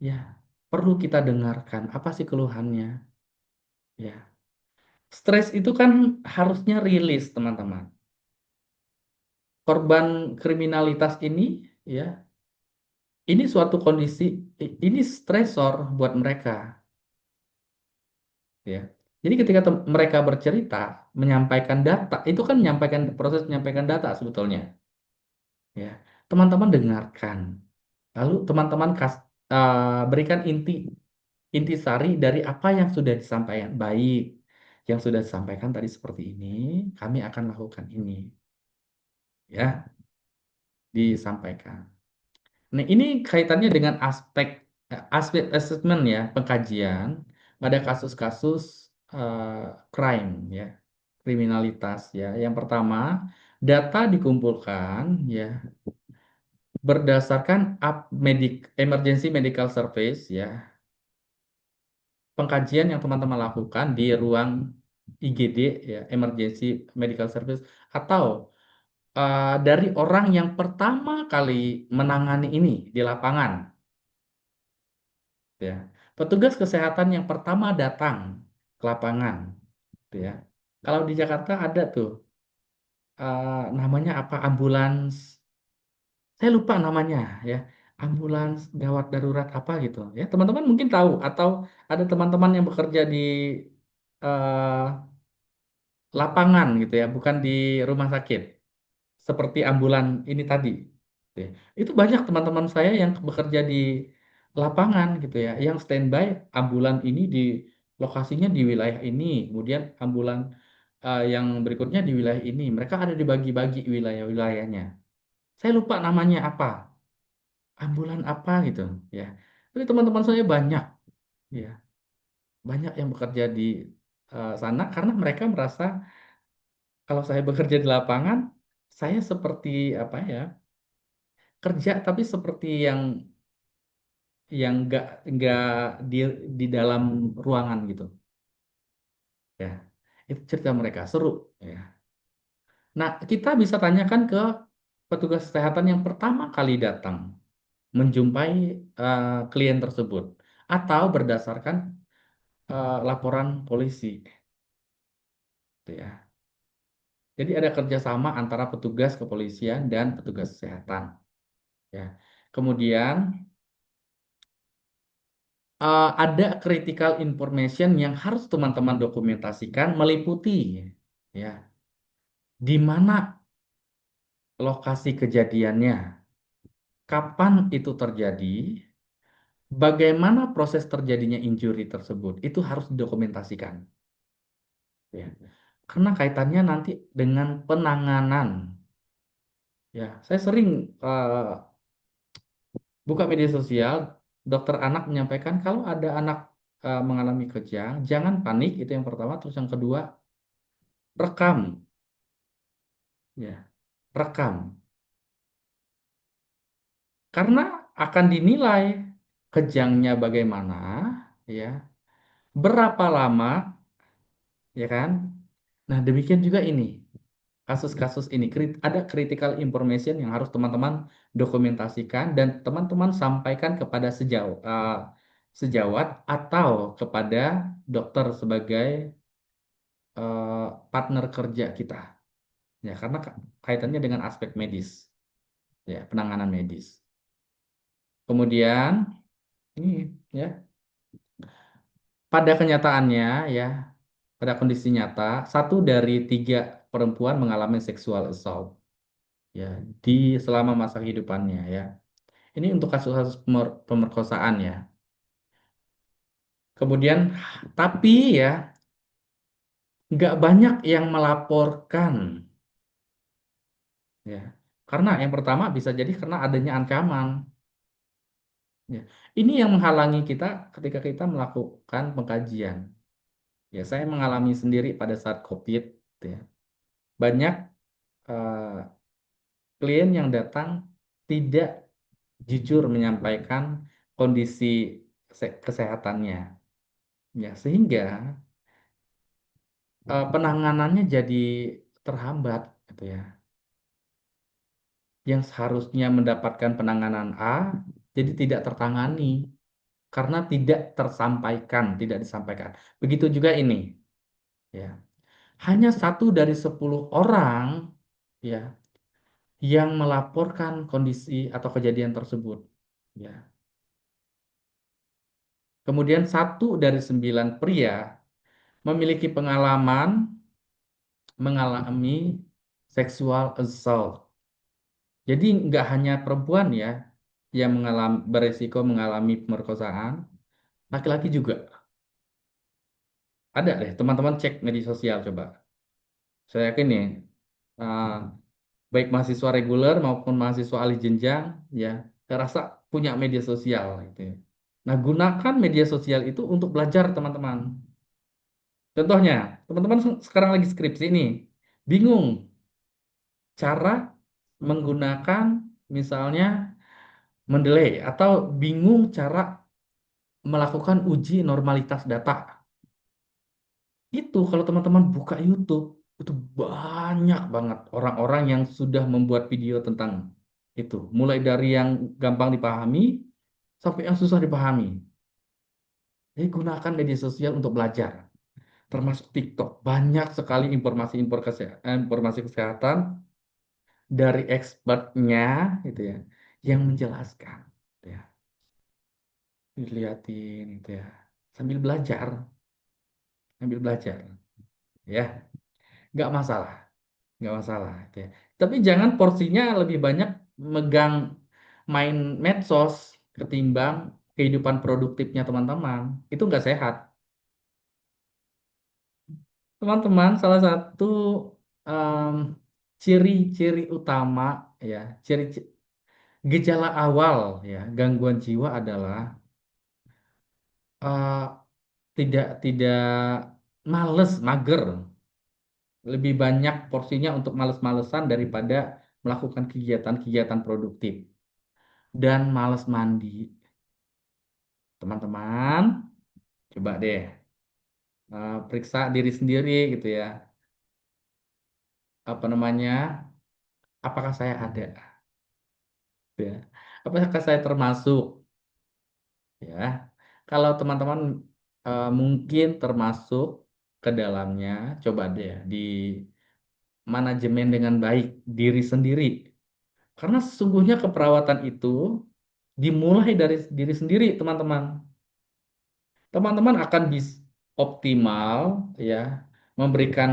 Ya, perlu kita dengarkan. Apa sih keluhannya? Ya, stres itu kan harusnya rilis, teman-teman. Korban kriminalitas ini, ya, ini suatu kondisi, ini stresor buat mereka, ya. Jadi ketika mereka bercerita, menyampaikan data, itu kan menyampaikan proses menyampaikan data sebetulnya, ya. Teman-teman dengarkan, lalu teman-teman berikan intisari dari apa yang sudah disampaikan. Baik, yang sudah disampaikan tadi seperti ini, kami akan lakukan ini, ya, disampaikan. Nah, ini kaitannya dengan aspek assessment ya, pengkajian pada kasus-kasus crime ya, kriminalitas ya. Yang pertama, data dikumpulkan ya berdasarkan emergency medical service ya, pengkajian yang teman-teman lakukan di ruang IGD ya, emergency medical service, atau dari orang yang pertama kali menangani ini di lapangan ya. Petugas kesehatan yang pertama datang ke lapangan gitu ya. Kalau di Jakarta ada tuh namanya apa, ambulans, saya lupa namanya ya, ambulans gawat darurat apa gitu ya. Teman-teman mungkin tahu, atau ada teman-teman yang bekerja di eh, lapangan gitu ya, bukan di rumah sakit, seperti ambulan ini tadi. Gitu ya. Itu banyak teman-teman saya yang bekerja di lapangan gitu ya, yang standby ambulan ini di lokasinya di wilayah ini, kemudian ambulan yang berikutnya di wilayah ini. Mereka ada dibagi-bagi wilayah-wilayahnya. Saya lupa namanya apa, ambulan apa gitu ya. Tapi teman-teman saya banyak ya, banyak yang bekerja di sana karena mereka merasa kalau saya bekerja di lapangan, saya seperti apa ya, kerja tapi seperti yang nggak di di dalam ruangan gitu ya. Itu cerita mereka seru ya. Nah, kita bisa tanyakan ke petugas kesehatan yang pertama kali datang menjumpai klien tersebut, atau berdasarkan laporan polisi gitu ya. Jadi ada kerjasama antara petugas kepolisian dan petugas kesehatan ya. Kemudian ada critical information yang harus teman-teman dokumentasikan, meliputi ya, di mana lokasi kejadiannya, kapan itu terjadi, bagaimana proses terjadinya injury tersebut, itu harus didokumentasikan ya. Karena kaitannya nanti dengan penanganan ya. Saya sering buka media sosial, dokter anak menyampaikan kalau ada anak mengalami kejang, jangan panik, itu yang pertama. Terus yang kedua, rekam ya, rekam. Karena akan dinilai kejangnya bagaimana, ya, berapa lama, ya kan? Nah, demikian juga ini. kasus-kasus ini ada critical information yang harus teman-teman dokumentasikan dan teman-teman sampaikan kepada sejawat atau kepada dokter sebagai partner kerja kita. Ya, karena kaitannya dengan aspek medis, ya, penanganan medis. Kemudian ini ya, pada kenyataannya ya, pada kondisi nyata, 1 dari 3 perempuan mengalami sexual assault ya di selama masa kehidupannya ya. Ini untuk kasus-kasus pemerkosaan ya. Kemudian, tapi ya, nggak banyak yang melaporkan ya. Karena yang pertama bisa jadi karena adanya ancaman. Ya. Ini yang menghalangi kita ketika kita melakukan pengkajian. Ya, saya mengalami sendiri pada saat COVID. Ya. Banyak eh, klien yang datang tidak jujur menyampaikan kondisi kesehatannya. Ya, sehingga penanganannya jadi terhambat gitu ya. Yang seharusnya mendapatkan penanganan A jadi tidak tertangani karena tidak tersampaikan, tidak disampaikan. Begitu juga ini, ya. Hanya 1 dari 10 orang ya yang melaporkan kondisi atau kejadian tersebut. Ya. Kemudian 1 dari 9 pria memiliki pengalaman mengalami sexual assault. Jadi nggak hanya perempuan ya yang beresiko mengalami pemerkosaan, laki-laki juga. Ada deh, teman-teman cek media sosial coba. Saya yakin nih, uh, baik mahasiswa reguler maupun mahasiswa alih jenjang, ya, saya rasa punya media sosial gitu ya. Nah, gunakan media sosial itu untuk belajar teman-teman. Contohnya, teman-teman sekarang lagi skripsi nih, bingung cara menggunakan misalnya Mendeley atau bingung cara melakukan uji normalitas data. Itu kalau teman-teman buka YouTube, itu banyak banget orang-orang yang sudah membuat video tentang itu. Mulai dari yang gampang dipahami sampai yang susah dipahami. Jadi gunakan media sosial untuk belajar, termasuk TikTok. Banyak sekali informasi kesehatan dari expertnya gitu ya, yang menjelaskan. Gitu ya. Dilihatin gitu ya. Sambil belajar, sambil belajar. Ya, nggak masalah. Nggak masalah gitu ya. Tapi jangan porsinya lebih banyak megang main medsos ketimbang kehidupan produktifnya teman-teman. Itu nggak sehat. Teman-teman, salah satu em, ciri-ciri utama ya, gejala awal ya gangguan jiwa adalah eh, tidak males, mager. Lebih banyak porsinya untuk males-malesan daripada melakukan kegiatan-kegiatan produktif. Dan males mandi. Teman-teman, coba deh periksa diri sendiri gitu ya. Apa namanya? Apakah saya ada? Gitu ya. Apakah saya termasuk? Ya. Kalau teman-teman mungkin termasuk ke dalamnya, coba deh di manajemen dengan baik diri sendiri. Karena sesungguhnya keperawatan itu dimulai dari diri sendiri, teman-teman. Teman-teman akan bisa optimal ya memberikan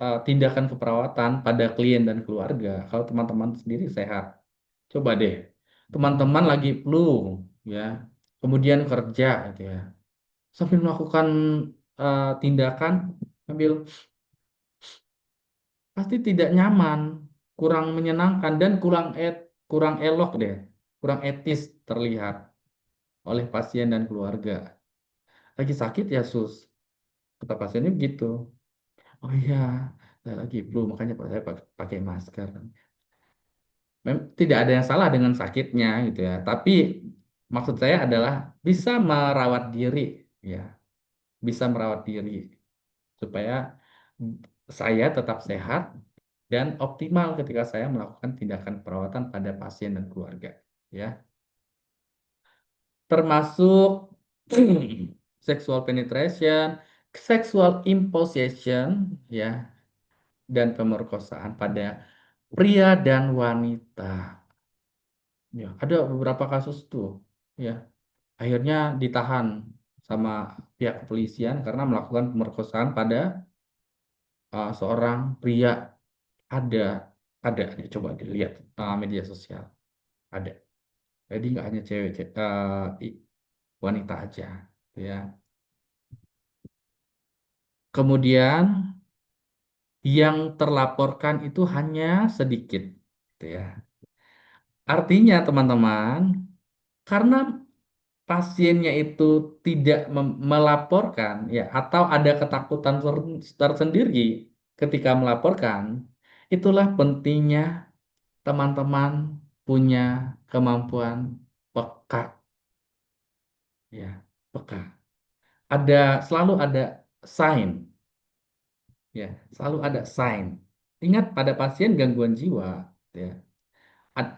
tindakan keperawatan pada klien dan keluarga kalau teman-teman sendiri sehat. Coba deh, teman-teman lagi flu ya, kemudian kerja gitu ya, sambil melakukan tindakan sambil pasti tidak nyaman, kurang menyenangkan dan kurang elok deh, kurang etis terlihat oleh pasien dan keluarga. Lagi sakit ya sus, kata pasiennya begitu. Oh iya, saya lagi flu, makanya saya pakai masker. Tidak ada yang salah dengan sakitnya gitu ya. Tapi maksud saya adalah bisa merawat diri ya, bisa merawat diri supaya saya tetap sehat dan optimal ketika saya melakukan tindakan perawatan pada pasien dan keluarga, ya. Termasuk sexual penetration, sexual imposition, ya, dan pemerkosaan pada pria dan wanita. Ya, ada beberapa kasus tuh, ya. Akhirnya ditahan sama pihak kepolisian karena melakukan pemerkosaan pada seorang pria. Ada, ada. Coba dilihat media sosial. Ada. Jadi nggak hanya cewek, wanita aja, ya. Kemudian yang terlaporkan itu hanya sedikit, gitu ya. Artinya teman-teman, karena pasiennya itu tidak melaporkan, ya, atau ada ketakutan tersendiri ketika melaporkan, itulah pentingnya teman-teman punya kemampuan peka, ya, peka. Selalu ada sign, ya, selalu ada sign. Ingat pada pasien gangguan jiwa, ya,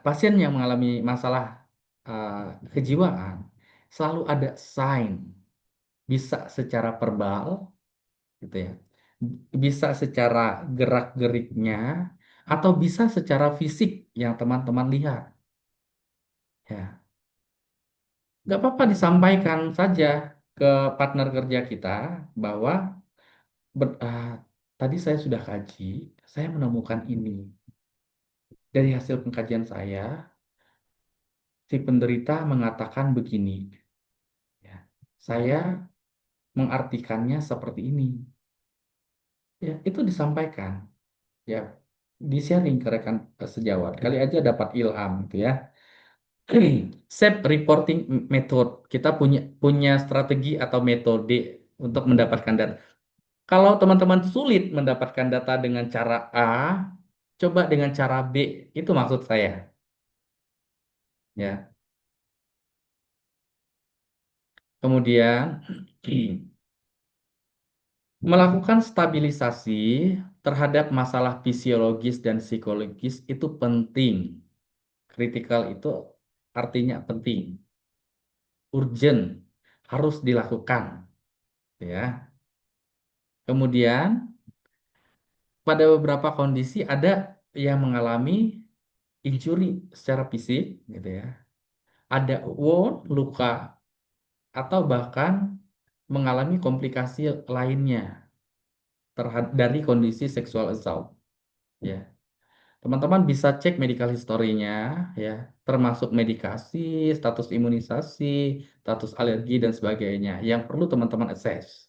pasien yang mengalami masalah uh, kejiwaan selalu ada sign, bisa secara verbal, gitu ya, bisa secara gerak-geriknya, atau bisa secara fisik yang teman-teman lihat, ya. Nggak apa-apa disampaikan saja ke partner kerja kita bahwa tadi saya sudah kaji, saya menemukan ini. Dari hasil pengkajian saya, si penderita mengatakan begini. Ya, saya mengartikannya seperti ini. Ya, itu disampaikan. Ya, di-sharing ke rekan sejawat. Kali aja dapat ilham, gitu ya. SAFe reporting method. Kita punya punya strategi atau metode untuk mendapatkan data. Kalau teman-teman sulit mendapatkan data dengan cara A, coba dengan cara B. Itu maksud saya. Ya. Kemudian melakukan stabilisasi terhadap masalah fisiologis dan psikologis itu penting. Kritikal itu artinya penting, urgent, harus dilakukan, ya. Kemudian pada beberapa kondisi ada yang mengalami injury secara fisik, gitu ya. Ada wound, luka, atau bahkan mengalami komplikasi lainnya dari kondisi sexual assault, ya. Teman-teman bisa cek medical history-nya, ya, termasuk medikasi, status imunisasi, status alergi dan sebagainya yang perlu teman-teman assess,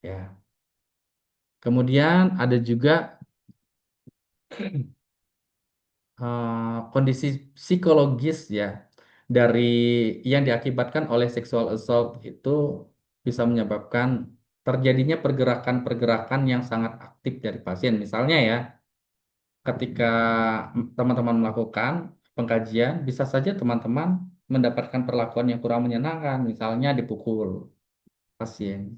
ya. Kemudian ada juga kondisi psikologis, ya, dari yang diakibatkan oleh sexual assault itu bisa menyebabkan terjadinya pergerakan-pergerakan yang sangat aktif dari pasien. Misalnya, ya, ketika teman-teman melakukan pengkajian, bisa saja teman-teman mendapatkan perlakuan yang kurang menyenangkan, misalnya dipukul pasien.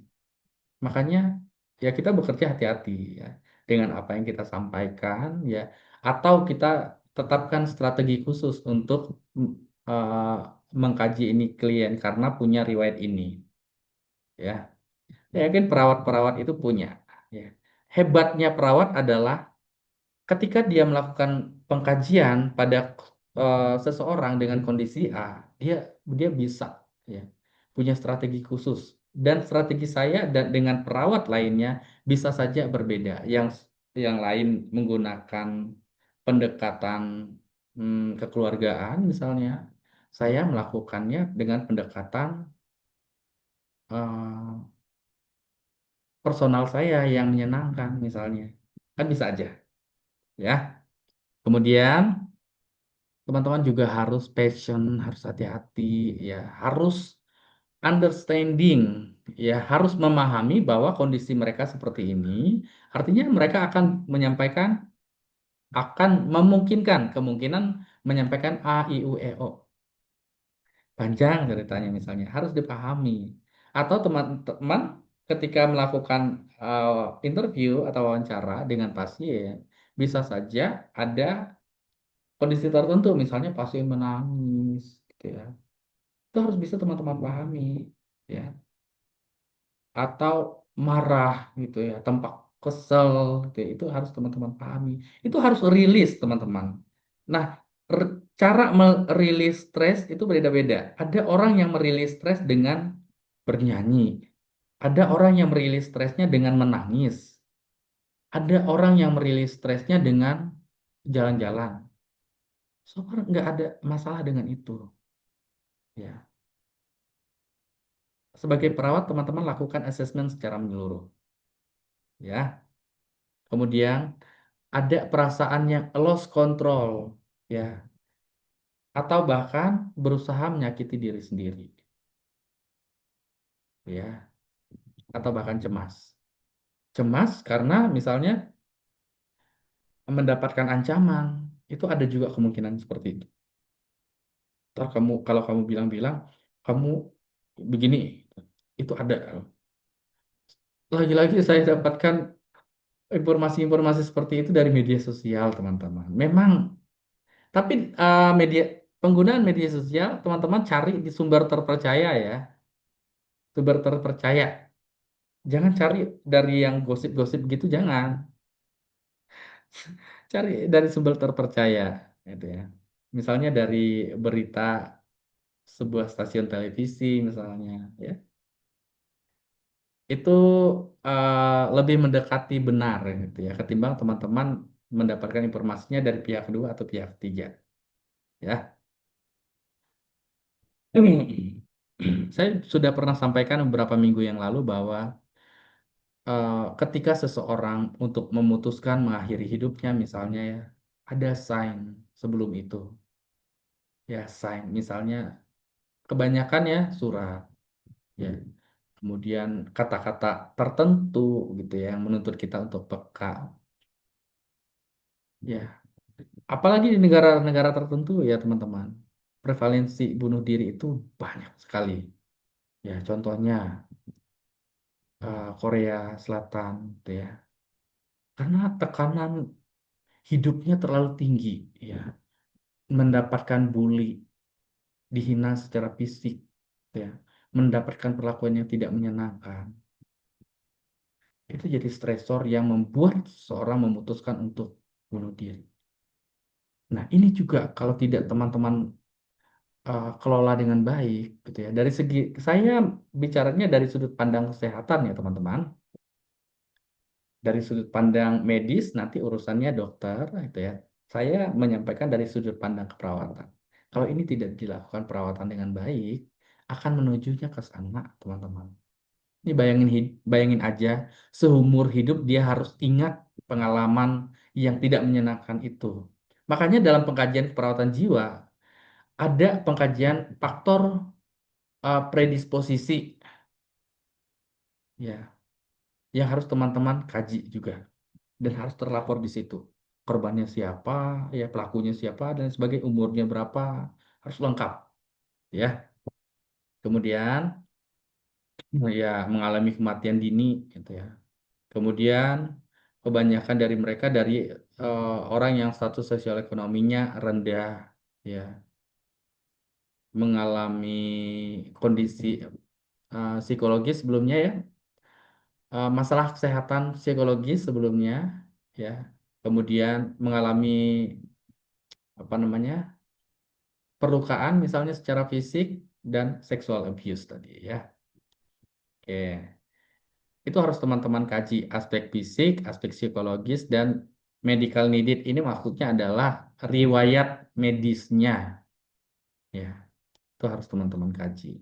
Makanya, ya, kita bekerja hati-hati, ya, dengan apa yang kita sampaikan, ya, atau kita tetapkan strategi khusus untuk eh, mengkaji ini klien karena punya riwayat ini, ya. Saya yakin perawat-perawat itu punya, ya. Hebatnya perawat adalah ketika dia melakukan pengkajian pada seseorang dengan kondisi A, dia dia bisa, ya, punya strategi khusus, dan strategi saya dan dengan perawat lainnya bisa saja berbeda. Yang lain menggunakan pendekatan kekeluargaan misalnya, saya melakukannya dengan pendekatan eh, personal saya yang menyenangkan misalnya, kan bisa aja, ya. Kemudian teman-teman juga harus passion, harus hati-hati, ya, harus understanding, ya, harus memahami bahwa kondisi mereka seperti ini, artinya mereka akan menyampaikan, akan memungkinkan kemungkinan menyampaikan A, I, U, E, O. Panjang ceritanya misalnya, harus dipahami. Atau teman-teman ketika melakukan interview atau wawancara dengan pasien, bisa saja ada kondisi tertentu, misalnya pasien menangis, gitu ya. Itu harus bisa teman-teman pahami, ya. Atau marah, gitu ya, tampak kesel, gitu ya. Itu harus teman-teman pahami. Itu harus rilis, teman-teman. Nah, cara merilis stres itu beda-beda. Ada orang yang merilis stres dengan bernyanyi. Ada orang yang merilis stresnya dengan menangis. Ada orang yang merilis stresnya dengan jalan-jalan. So far nggak ada masalah dengan itu. Ya, sebagai perawat teman-teman lakukan asesmen secara menyeluruh. Ya, kemudian ada perasaan yang lost control. Ya, atau bahkan berusaha menyakiti diri sendiri. Ya, atau bahkan cemas. Cemas karena misalnya mendapatkan ancaman. Itu ada juga kemungkinan seperti itu. Ntar kamu kalau kamu bilang-bilang kamu begini, itu ada. Lagi-lagi saya dapatkan informasi-informasi seperti itu dari media sosial, teman-teman. Memang, tapi media penggunaan media sosial, teman-teman cari di sumber terpercaya ya, sumber terpercaya. Jangan cari dari yang gosip-gosip gitu, jangan. Cari dari sumber terpercaya, gitu ya. Misalnya dari berita sebuah stasiun televisi, misalnya, ya. Itu lebih mendekati benar gitu ya ketimbang teman-teman mendapatkan informasinya dari pihak kedua atau pihak ketiga ya. Saya sudah pernah sampaikan beberapa minggu yang lalu bahwa ketika seseorang untuk memutuskan mengakhiri hidupnya misalnya ya ada sign sebelum itu ya sign misalnya kebanyakan ya surat ya kemudian kata-kata tertentu gitu ya yang menuntut kita untuk peka ya. Apalagi di negara-negara tertentu ya teman-teman, prevalensi bunuh diri itu banyak sekali. Ya, contohnya Korea Selatan, gitu ya. Karena tekanan hidupnya terlalu tinggi, ya. Mendapatkan bully, dihina secara fisik, gitu ya. Mendapatkan perlakuan yang tidak menyenangkan. Itu jadi stresor yang membuat seorang memutuskan untuk bunuh diri. Nah, ini juga kalau tidak teman-teman kelola dengan baik gitu ya. Dari segi saya bicaranya dari sudut pandang kesehatan ya teman-teman. Dari sudut pandang medis nanti urusannya dokter gitu ya. Saya menyampaikan dari sudut pandang keperawatan. Kalau ini tidak dilakukan perawatan dengan baik, akan menujunya ke sana, teman-teman. Ini bayangin aja, seumur hidup dia harus ingat pengalaman yang tidak menyenangkan itu. Makanya dalam pengkajian keperawatan jiwa ada pengkajian faktor predisposisi ya yang harus teman-teman kaji juga dan harus terlapor di situ korbannya siapa ya pelakunya siapa dan sebagai umurnya berapa harus lengkap ya kemudian ya mengalami kematian dini gitu ya kemudian kebanyakan dari mereka dari orang yang status sosial ekonominya rendah ya mengalami kondisi psikologis sebelumnya ya masalah kesehatan psikologis sebelumnya ya kemudian mengalami apa namanya perlukaan misalnya secara fisik dan sexual abuse tadi ya oke itu harus teman-teman kaji aspek fisik aspek psikologis dan medical needed ini maksudnya adalah riwayat medisnya ya itu harus teman-teman kaji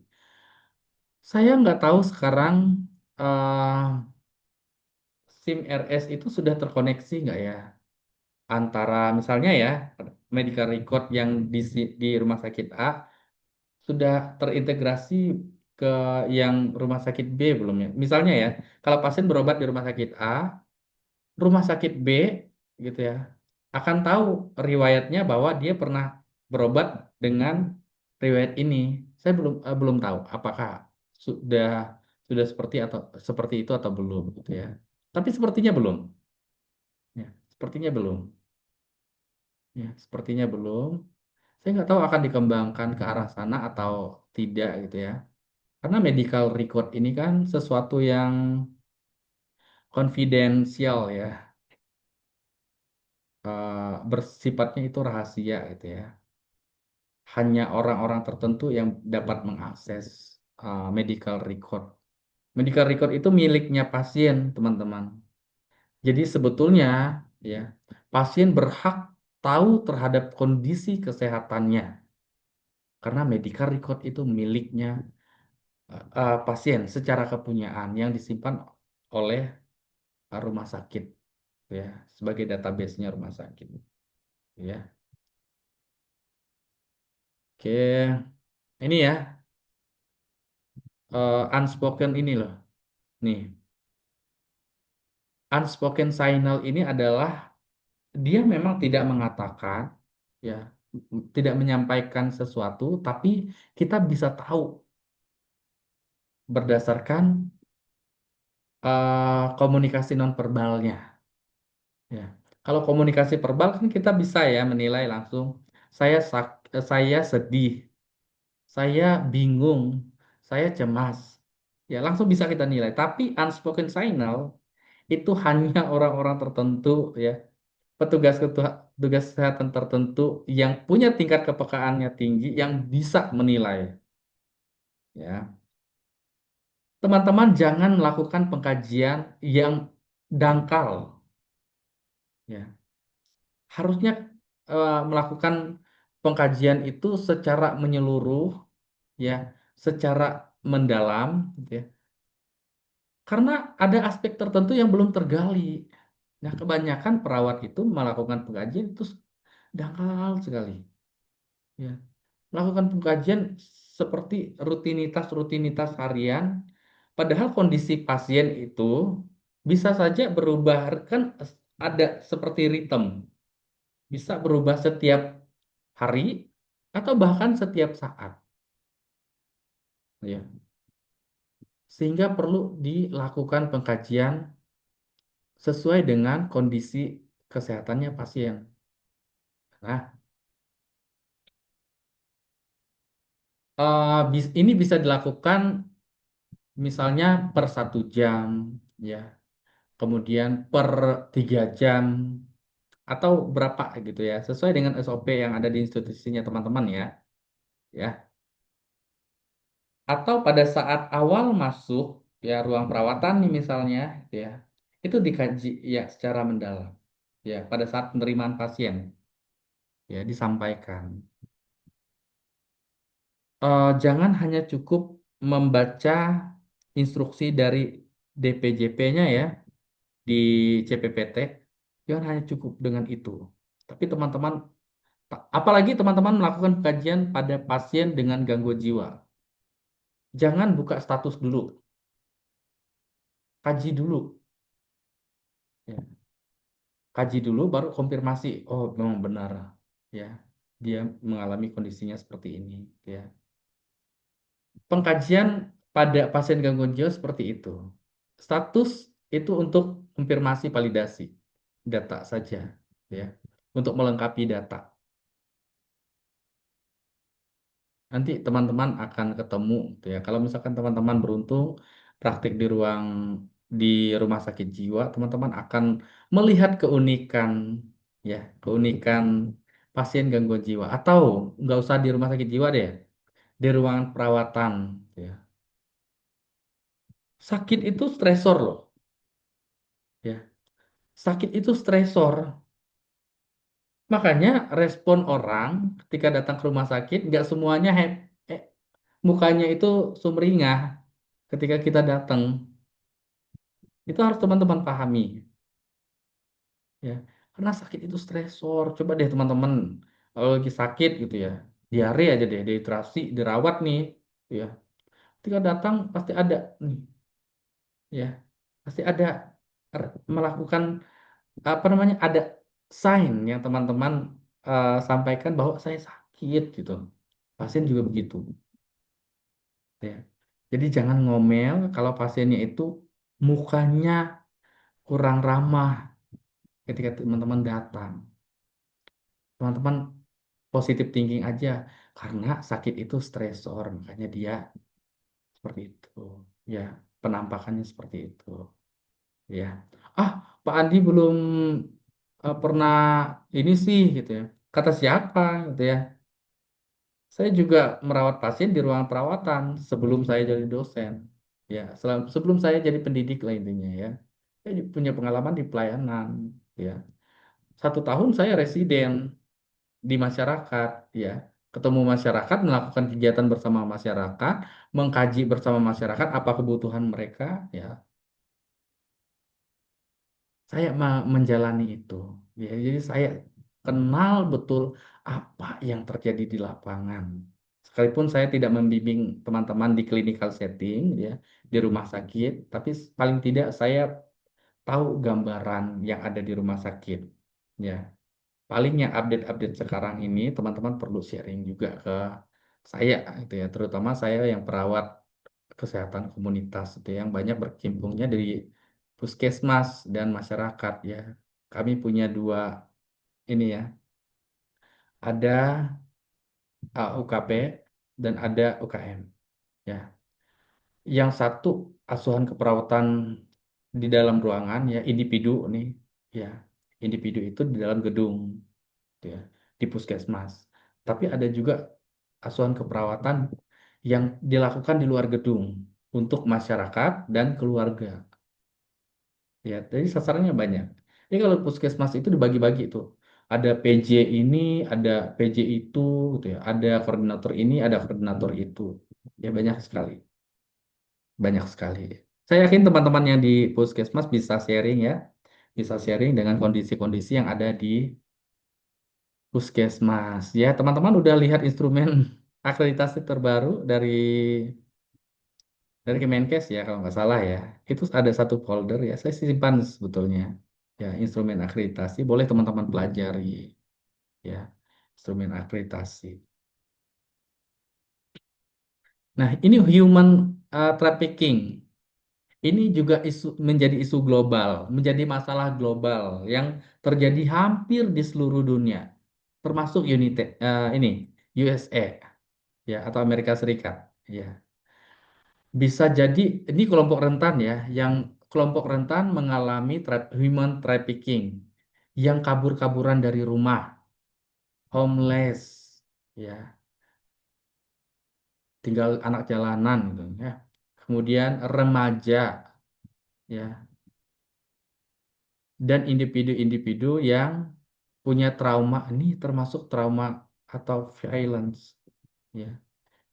saya nggak tahu sekarang eh, SIM RS itu sudah terkoneksi nggak ya antara misalnya ya medical record yang di rumah sakit A sudah terintegrasi ke yang rumah sakit B belum ya? Misalnya ya, kalau pasien berobat di rumah sakit A, rumah sakit B gitu ya, akan tahu riwayatnya bahwa dia pernah berobat dengan riwayat ini. Saya belum tahu apakah sudah sudah seperti itu atau belum gitu ya. Tapi sepertinya belum. Ya, sepertinya belum. Ya, sepertinya belum. Saya nggak tahu akan dikembangkan ke arah sana atau tidak gitu ya. Karena medical record ini kan sesuatu yang konfidensial ya, bersifatnya itu rahasia gitu ya. Hanya orang-orang tertentu yang dapat mengakses medical record. Medical record itu miliknya pasien, teman-teman. Jadi sebetulnya ya, pasien berhak tahu terhadap kondisi kesehatannya karena medical record itu miliknya pasien secara kepunyaan yang disimpan oleh rumah sakit ya sebagai database-nya rumah sakit ya. Oke, ini ya unspoken ini loh. Nih, unspoken signal ini adalah dia memang tidak mengatakan ya, tidak menyampaikan sesuatu, tapi kita bisa tahu berdasarkan komunikasi nonverbalnya ya. Kalau komunikasi verbal kan kita bisa ya menilai langsung saya sedih, saya bingung, saya cemas. Ya, langsung bisa kita nilai. Tapi unspoken signal itu hanya orang-orang tertentu ya, petugas kesehatan tertentu yang punya tingkat kepekaannya tinggi yang bisa menilai ya. Teman-teman jangan melakukan pengkajian yang dangkal ya. Harusnya melakukan pengkajian itu secara menyeluruh ya, secara mendalam gitu ya. Karena ada aspek tertentu yang belum tergali. Nah, kebanyakan perawat itu melakukan pengkajian itu dangkal sekali ya. Melakukan pengkajian seperti rutinitas-rutinitas harian, padahal kondisi pasien itu bisa saja berubah kan ada seperti ritme, bisa berubah setiap hari atau bahkan setiap saat ya. Sehingga perlu dilakukan pengkajian sesuai dengan kondisi kesehatannya pasien. Nah, ini bisa dilakukan misalnya per 1 jam ya, kemudian per 3 jam atau berapa gitu ya, sesuai dengan SOP yang ada di institusinya teman-teman ya. Ya, atau pada saat awal masuk ya ruang perawatan nih misalnya gitu ya, itu dikaji ya secara mendalam ya pada saat penerimaan pasien ya disampaikan. Jangan hanya cukup membaca instruksi dari DPJP-nya ya di CPPT, jangan hanya cukup dengan itu. Tapi teman-teman, apalagi teman-teman melakukan kajian pada pasien dengan gangguan jiwa, jangan buka status dulu, kaji dulu, ya. Kaji dulu baru konfirmasi. Oh, memang benar, ya. Dia mengalami kondisinya seperti ini, ya. Pengkajian pada pasien gangguan jiwa seperti itu. Status itu untuk konfirmasi validasi data saja, ya. Untuk melengkapi data. Nanti teman-teman akan ketemu, gitu ya. Kalau misalkan teman-teman beruntung praktik di rumah sakit jiwa, teman-teman akan melihat keunikan, ya, keunikan pasien gangguan jiwa. Atau nggak usah di rumah sakit jiwa deh, di ruangan perawatan, gitu ya. Sakit itu stresor loh, ya. Sakit itu stresor. Makanya respon orang ketika datang ke rumah sakit nggak semuanya mukanya itu sumringah ketika kita datang. Itu harus teman-teman pahami, ya. Karena sakit itu stresor. Coba deh teman-teman, kalau lagi sakit gitu ya, diare aja deh, dehidrasi, dirawat nih, ya. Ketika datang pasti ada nih, ya. Pasti ada melakukan apa namanya? Ada sign yang teman-teman sampaikan bahwa saya sakit gitu. Pasien juga begitu, ya. Jadi jangan ngomel kalau pasiennya itu mukanya kurang ramah ketika teman-teman datang. Teman-teman positif thinking aja karena sakit itu stresor, makanya dia seperti itu. Ya, penampakannya seperti itu. Ya. Ah, Pak Andi belum pernah ini sih gitu ya. Kata siapa gitu ya. Saya juga merawat pasien di ruang perawatan sebelum saya jadi dosen. Ya, sebelum saya jadi pendidik lah intinya ya. Saya punya pengalaman di pelayanan. Ya, 1 tahun saya residen di masyarakat. Ya, ketemu masyarakat, melakukan kegiatan bersama masyarakat, mengkaji bersama masyarakat apa kebutuhan mereka. Ya, saya menjalani itu. Ya, jadi saya kenal betul apa yang terjadi di lapangan. Sekalipun saya tidak membimbing teman-teman di clinical setting, ya, di rumah sakit, tapi paling tidak saya tahu gambaran yang ada di rumah sakit. Ya, paling yang update-update sekarang ini teman-teman perlu sharing juga ke saya, gitu ya, terutama saya yang perawat kesehatan komunitas itu yang banyak berkecimpungnya dari puskesmas dan masyarakat ya. Kami punya dua ini ya, ada UKP dan ada UKM ya. Yang satu asuhan keperawatan di dalam ruangan ya, individu nih ya. Individu itu di dalam gedung gitu ya, di puskesmas. Tapi ada juga asuhan keperawatan yang dilakukan di luar gedung untuk masyarakat dan keluarga. Ya, jadi sasarannya banyak. Jadi kalau puskesmas itu dibagi-bagi tuh. Ada PJ ini, ada PJ itu, gitu ya. Ada koordinator ini, ada koordinator itu. Ya banyak sekali, banyak sekali. Saya yakin teman-teman yang di puskesmas bisa sharing ya, bisa sharing dengan kondisi-kondisi yang ada di puskesmas. Ya, teman-teman udah lihat instrumen akreditasi terbaru dari Kemenkes ya kalau nggak salah ya. Itu ada satu folder ya, saya simpan sebetulnya. Ya, instrumen akreditasi boleh teman-teman pelajari ya, instrumen akreditasi. Nah, ini human trafficking. Ini juga menjadi isu global, menjadi masalah global yang terjadi hampir di seluruh dunia, termasuk ini USA ya atau Amerika Serikat ya. Bisa jadi ini kelompok rentan ya, yang kelompok rentan mengalami human trafficking, yang kabur-kaburan dari rumah, homeless, ya, tinggal anak jalanan gitu ya. Kemudian remaja, ya, dan individu-individu yang punya trauma, ini termasuk trauma atau violence, ya,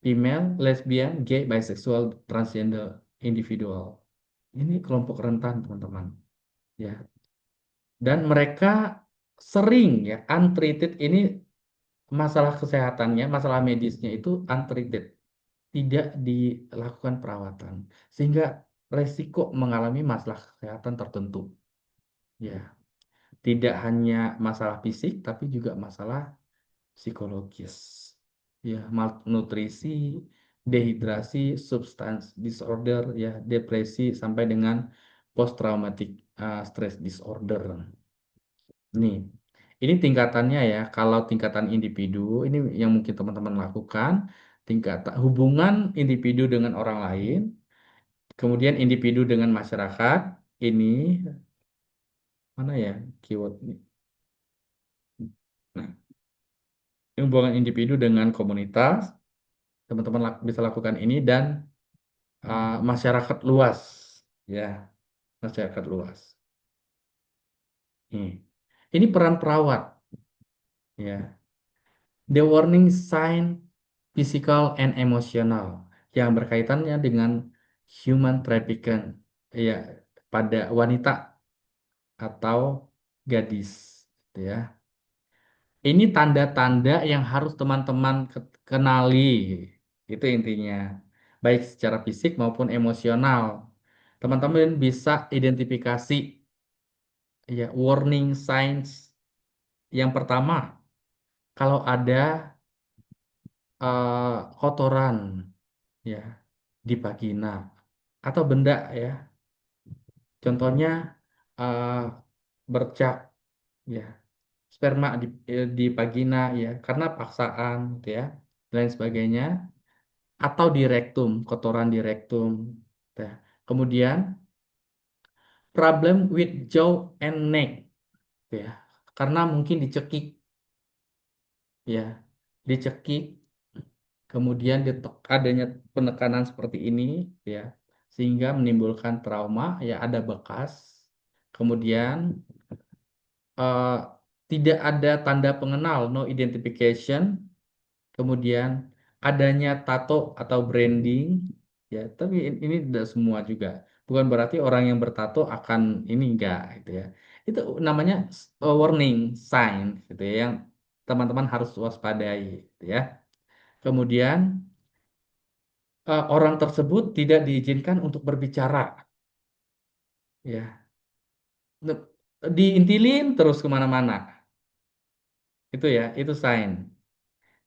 female, lesbian, gay, bisexual, transgender individual. Ini kelompok rentan, teman-teman. Ya, dan mereka sering ya untreated ini masalah kesehatannya, masalah medisnya itu untreated, tidak dilakukan perawatan sehingga resiko mengalami masalah kesehatan tertentu. Ya, tidak hanya masalah fisik tapi juga masalah psikologis. Ya, malnutrisi, dehidrasi, substance disorder, ya, depresi sampai dengan post traumatic stress disorder. Nih, ini tingkatannya ya. Kalau tingkatan individu, ini yang mungkin teman-teman lakukan, tingkatan hubungan individu dengan orang lain, kemudian individu dengan masyarakat, ini mana ya keyword ini? Nah, ini hubungan individu dengan komunitas, teman-teman bisa lakukan ini dan masyarakat luas, ya, masyarakat luas. Ini peran perawat, ya. The warning sign physical and emotional yang berkaitannya dengan human trafficking ya pada wanita atau gadis gitu ya. Ini tanda-tanda yang harus teman-teman kenali. Itu intinya. Baik secara fisik maupun emosional. Teman-teman bisa identifikasi ya warning signs. Yang pertama, kalau ada kotoran ya. di vagina atau benda ya. Contohnya eh, bercak ya, sperma di vagina ya karena paksaan gitu ya, dan lain sebagainya, atau di rektum, kotoran di rektum. Ya. Kemudian problem with jaw and neck ya, karena mungkin dicekik ya, dicekik, kemudian adanya penekanan seperti ini ya, sehingga menimbulkan trauma ya, ada bekas, kemudian eh, tidak ada tanda pengenal, no identification, kemudian adanya tato atau branding ya, tapi ini tidak semua juga, bukan berarti orang yang bertato akan ini enggak gitu ya, itu namanya warning sign gitu ya, yang teman-teman harus waspadai gitu ya. Kemudian orang tersebut tidak diizinkan untuk berbicara ya, diintilin terus kemana-mana, itu ya, itu sign.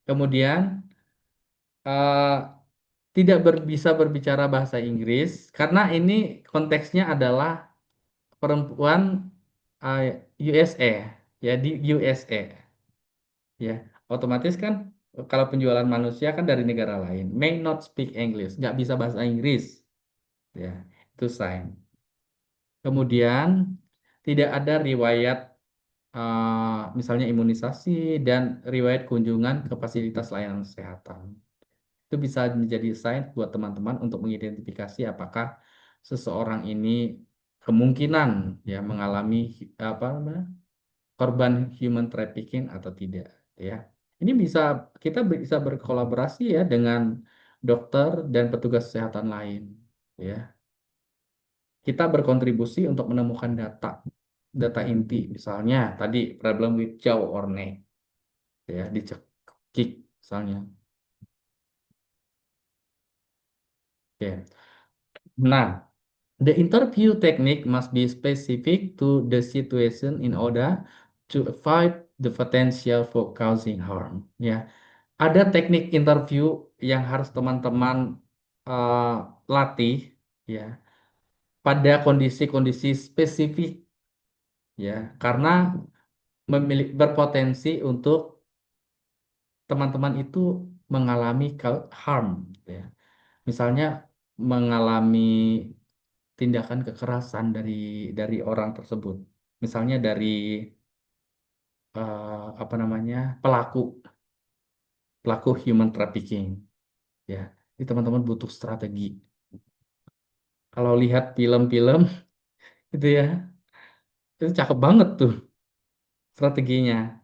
Kemudian eh, tidak bisa berbicara bahasa Inggris karena ini konteksnya adalah perempuan eh, USA ya, di USA ya, otomatis kan kalau penjualan manusia kan dari negara lain, may not speak English, nggak bisa bahasa Inggris ya, itu sign. Kemudian tidak ada riwayat misalnya imunisasi dan riwayat kunjungan ke fasilitas layanan kesehatan. Itu bisa menjadi sign buat teman-teman untuk mengidentifikasi apakah seseorang ini kemungkinan ya mengalami apa namanya, korban human trafficking atau tidak ya. Ini kita bisa berkolaborasi ya dengan dokter dan petugas kesehatan lain ya. Kita berkontribusi untuk menemukan data inti, misalnya tadi problem with jaw or neck ya, dicekik misalnya. Oke. Nah, the interview technique must be specific to the situation in order to avoid the potential for causing harm. Ya, ada teknik interview yang harus teman-teman eh, latih ya pada kondisi-kondisi spesifik ya, karena berpotensi untuk teman-teman itu mengalami harm ya. Misalnya mengalami tindakan kekerasan dari orang tersebut. Misalnya dari apa namanya, pelaku pelaku human trafficking ya. Ini teman-teman butuh strategi. Kalau lihat film-film itu ya, itu cakep banget tuh strateginya.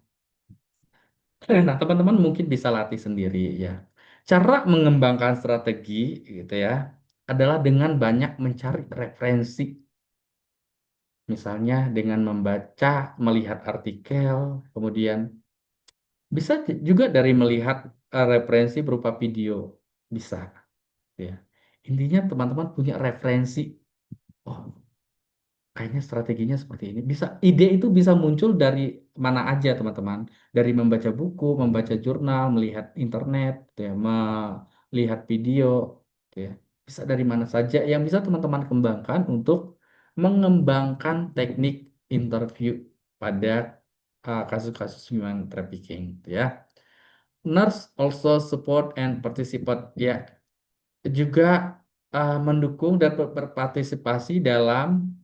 Nah, teman-teman mungkin bisa latih sendiri ya. Cara mengembangkan strategi gitu ya adalah dengan banyak mencari referensi. Misalnya dengan membaca, melihat artikel, kemudian bisa juga dari melihat referensi berupa video, bisa ya. Intinya teman-teman punya referensi. Oh, kayaknya strateginya seperti ini. Bisa, ide itu bisa muncul dari mana aja, teman-teman. Dari membaca buku, membaca jurnal, melihat internet, gitu ya, melihat video, gitu ya. Bisa dari mana saja yang bisa teman-teman kembangkan untuk mengembangkan teknik interview pada kasus-kasus human trafficking, gitu ya. Nurse also support and participate ya, juga mendukung dan berpartisipasi dalam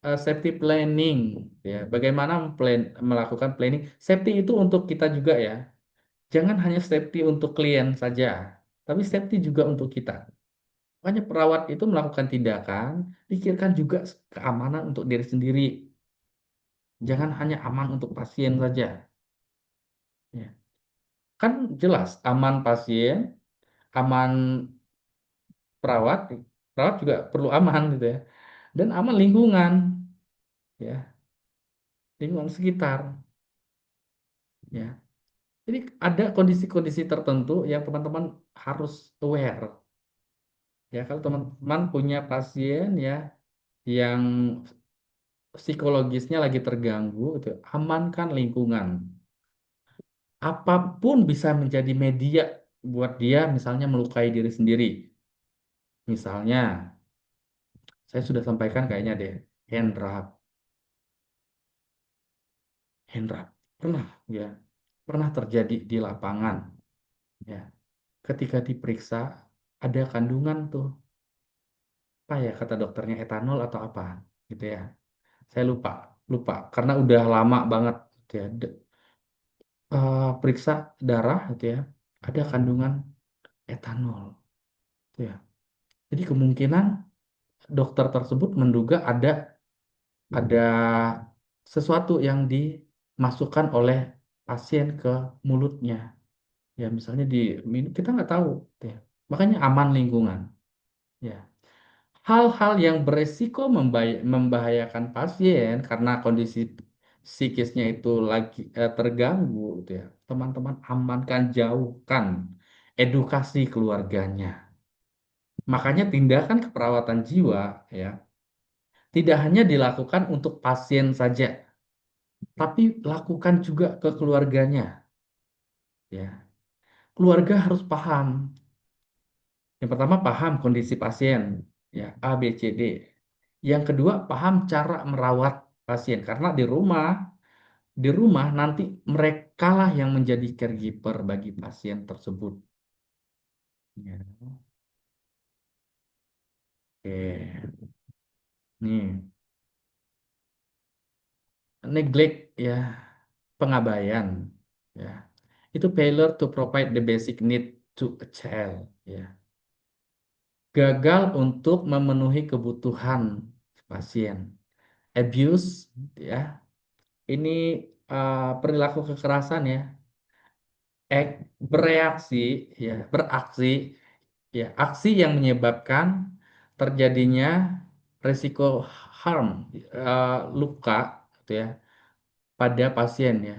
safety planning ya. Bagaimana melakukan planning safety itu untuk kita juga ya. Jangan hanya safety untuk klien saja, tapi safety juga untuk kita. Makanya perawat itu melakukan tindakan, pikirkan juga keamanan untuk diri sendiri. Jangan hanya aman untuk pasien saja. Ya. Kan jelas aman pasien, aman perawat, perawat juga perlu aman gitu ya. Dan aman lingkungan, ya, lingkungan sekitar, ya. Jadi ada kondisi-kondisi tertentu yang teman-teman harus aware. Ya, kalau teman-teman punya pasien ya yang psikologisnya lagi terganggu, gitu, amankan lingkungan. Apapun bisa menjadi media buat dia, misalnya melukai diri sendiri. Misalnya, saya sudah sampaikan kayaknya deh, hand rub, hand rub. Pernah ya, pernah terjadi di lapangan ya. Ketika diperiksa ada kandungan tuh, apa ya kata dokternya etanol atau apa gitu ya. Saya lupa, lupa karena udah lama banget gitu ya. Periksa darah gitu ya, ada kandungan etanol gitu ya. Jadi kemungkinan dokter tersebut menduga ada sesuatu yang dimasukkan oleh pasien ke mulutnya. Ya, misalnya di minum kita nggak tahu, gitu ya. Makanya aman lingkungan. Ya, hal-hal yang beresiko membahayakan pasien karena kondisi psikisnya itu lagi terganggu, gitu ya. Teman-teman amankan, jauhkan, edukasi keluarganya. Makanya tindakan keperawatan jiwa ya tidak hanya dilakukan untuk pasien saja, tapi lakukan juga ke keluarganya. Ya, keluarga harus paham. Yang pertama paham kondisi pasien, ya A, B, C, D. Yang kedua paham cara merawat pasien karena di rumah nanti merekalah yang menjadi caregiver bagi pasien tersebut. Ya, oke. Nih, neglect ya, pengabaian ya. Itu failure to provide the basic need to a child ya. Gagal untuk memenuhi kebutuhan pasien. Abuse ya. Ini perilaku kekerasan ya. Bereaksi ya, beraksi ya, aksi yang menyebabkan terjadinya resiko harm, luka gitu ya pada pasien ya.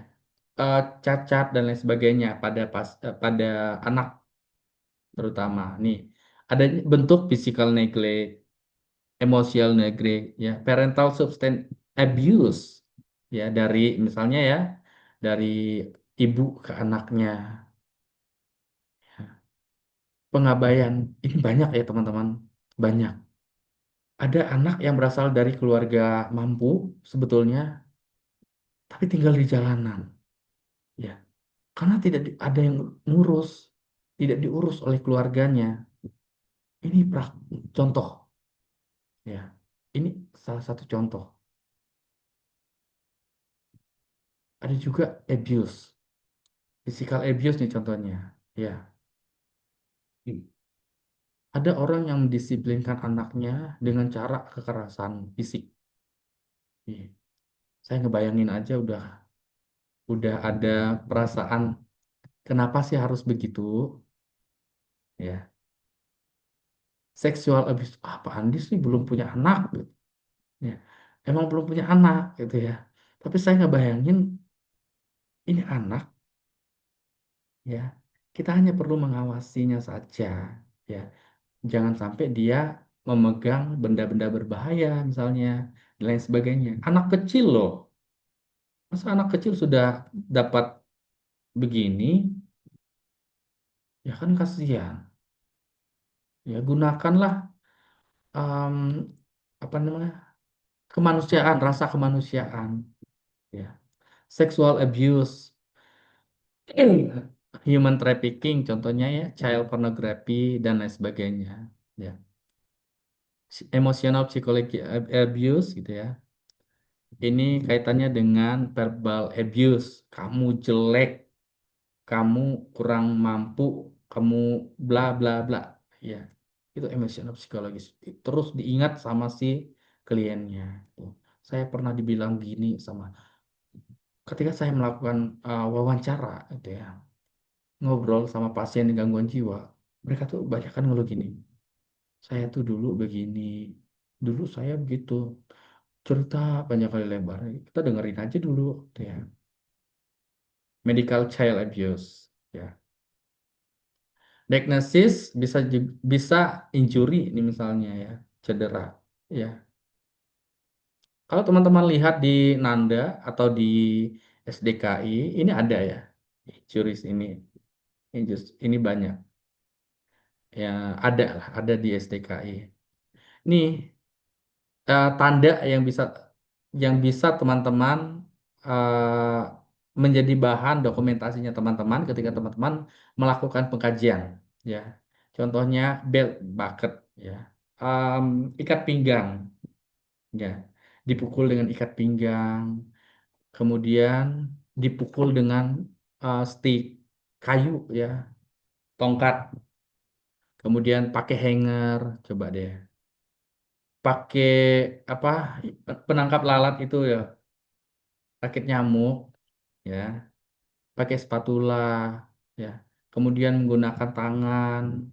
Cacat dan lain sebagainya pada anak terutama. Nih, ada bentuk physical neglect, emotional neglect, ya, parental substance abuse, ya dari misalnya ya dari ibu ke anaknya, pengabaian ini banyak ya teman-teman, banyak. Ada anak yang berasal dari keluarga mampu sebetulnya, tapi tinggal di jalanan, ya, karena tidak ada yang ngurus, tidak diurus oleh keluarganya. Ini contoh, ya, ini salah satu contoh. Ada juga abuse, physical abuse nih contohnya, ya. Ada orang yang mendisiplinkan anaknya dengan cara kekerasan fisik. Ih, saya ngebayangin aja udah ada perasaan kenapa sih harus begitu? Ya, seksual abuse. Ah, Pak Andi sih belum punya anak, gitu. Ya, emang belum punya anak gitu ya. Tapi saya ngebayangin ini anak ya. Kita hanya perlu mengawasinya saja ya. Jangan sampai dia memegang benda-benda berbahaya misalnya dan lain sebagainya. Anak kecil loh. Masa anak kecil sudah dapat begini, ya kan kasihan. Ya gunakanlah em, apa namanya kemanusiaan, rasa kemanusiaan. Ya, sexual abuse, human trafficking, contohnya ya, child pornography dan lain sebagainya. Ya, emotional psychology abuse gitu ya. Ini kaitannya dengan verbal abuse. Kamu jelek, kamu kurang mampu, kamu bla bla bla. Ya, itu emosional psikologis. Terus diingat sama si kliennya. Tuh. Saya pernah dibilang gini sama ketika saya melakukan wawancara, gitu ya, ngobrol sama pasien dengan gangguan jiwa, mereka tuh banyak kan ngeluh gini. Saya tuh dulu begini, dulu saya begitu. Cerita banyak kali lebar. Kita dengerin aja dulu, gitu ya. Medical child abuse, ya. Diagnosis bisa injury ini misalnya ya, cedera. Ya. Kalau teman-teman lihat di Nanda atau di SDKI, ini ada ya, injuries ini, ini banyak. Ya, ada lah, ada di STKI. Nih, tanda yang bisa teman-teman eh, menjadi bahan dokumentasinya teman-teman ketika teman-teman melakukan pengkajian, ya. Contohnya belt bucket, ya. Em, Ikat pinggang, ya. Dipukul dengan ikat pinggang, kemudian dipukul dengan stick kayu, ya, tongkat, kemudian pakai hanger, coba deh, pakai apa, penangkap lalat itu ya, rakit nyamuk, ya, pakai spatula, ya, kemudian menggunakan tangan,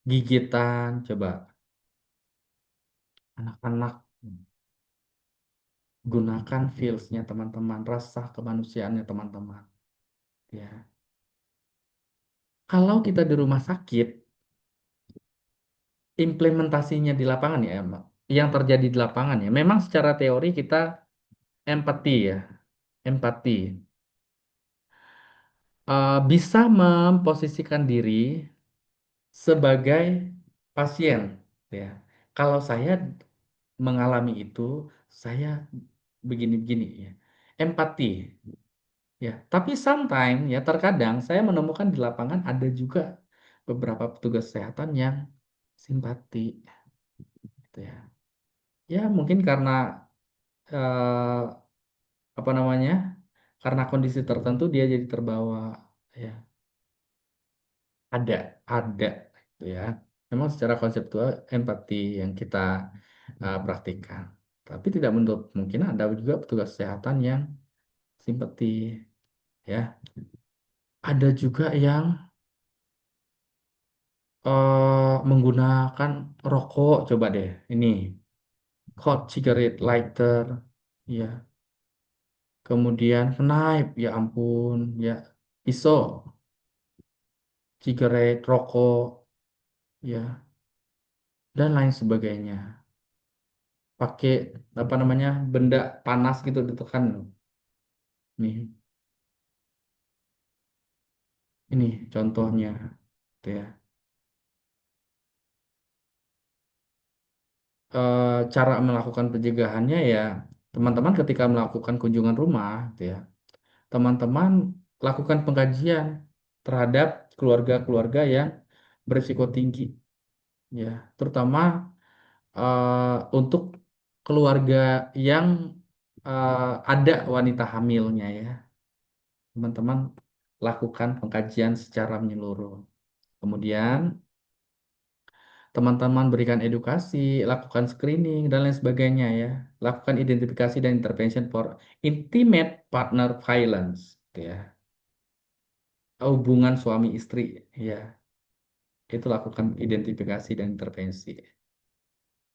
gigitan, coba anak-anak gunakan feelsnya teman-teman, rasa kemanusiaannya teman-teman, ya. Kalau kita di rumah sakit, implementasinya di lapangan ya, Mbak, yang terjadi di lapangan ya, memang secara teori kita empati ya, empati. Bisa memposisikan diri sebagai pasien, ya. Kalau saya mengalami itu, saya begini-begini, ya. Empati, ya. Tapi sometimes, ya, terkadang saya menemukan di lapangan ada juga beberapa petugas kesehatan yang simpati, gitu ya. Ya, mungkin karena eh, apa namanya? Karena kondisi tertentu dia jadi terbawa, ya. Ada, ada, gitu ya. Memang secara konseptual empati yang kita praktikkan. Tapi tidak menutup mungkin ada juga petugas kesehatan yang simpati, ya. Ada juga yang menggunakan rokok, coba deh. Ini hot cigarette lighter, ya. Kemudian knife, ya ampun, ya. Pisau, cigarette, rokok, ya, dan lain sebagainya. Pakai apa namanya, benda panas gitu ditekan, nih, ini contohnya, gitu ya. Cara melakukan pencegahannya ya, teman-teman ketika melakukan kunjungan rumah, gitu ya, teman-teman lakukan pengkajian terhadap keluarga-keluarga yang berisiko tinggi, ya, terutama untuk keluarga yang ada wanita hamilnya, ya. Teman-teman lakukan pengkajian secara menyeluruh. Kemudian teman-teman berikan edukasi, lakukan screening dan lain sebagainya, ya. Lakukan identifikasi dan intervention for intimate partner violence, gitu ya. Hubungan suami istri, ya. Itu lakukan identifikasi dan intervensi.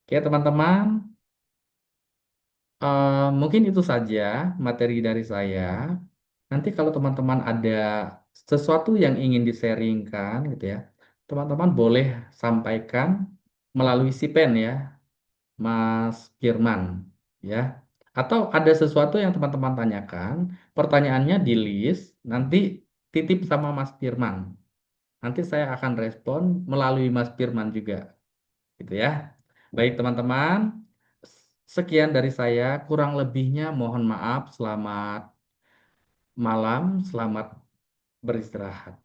Oke, teman-teman, mungkin itu saja materi dari saya. Nanti kalau teman-teman ada sesuatu yang ingin di-sharingkan, gitu ya, teman-teman boleh sampaikan melalui si pen, ya, Mas Firman, ya. Atau ada sesuatu yang teman-teman tanyakan, pertanyaannya di list, nanti titip sama Mas Firman. Nanti saya akan respon melalui Mas Firman juga, gitu ya. Baik, teman-teman, sekian dari saya. Kurang lebihnya mohon maaf. Selamat malam, selamat beristirahat.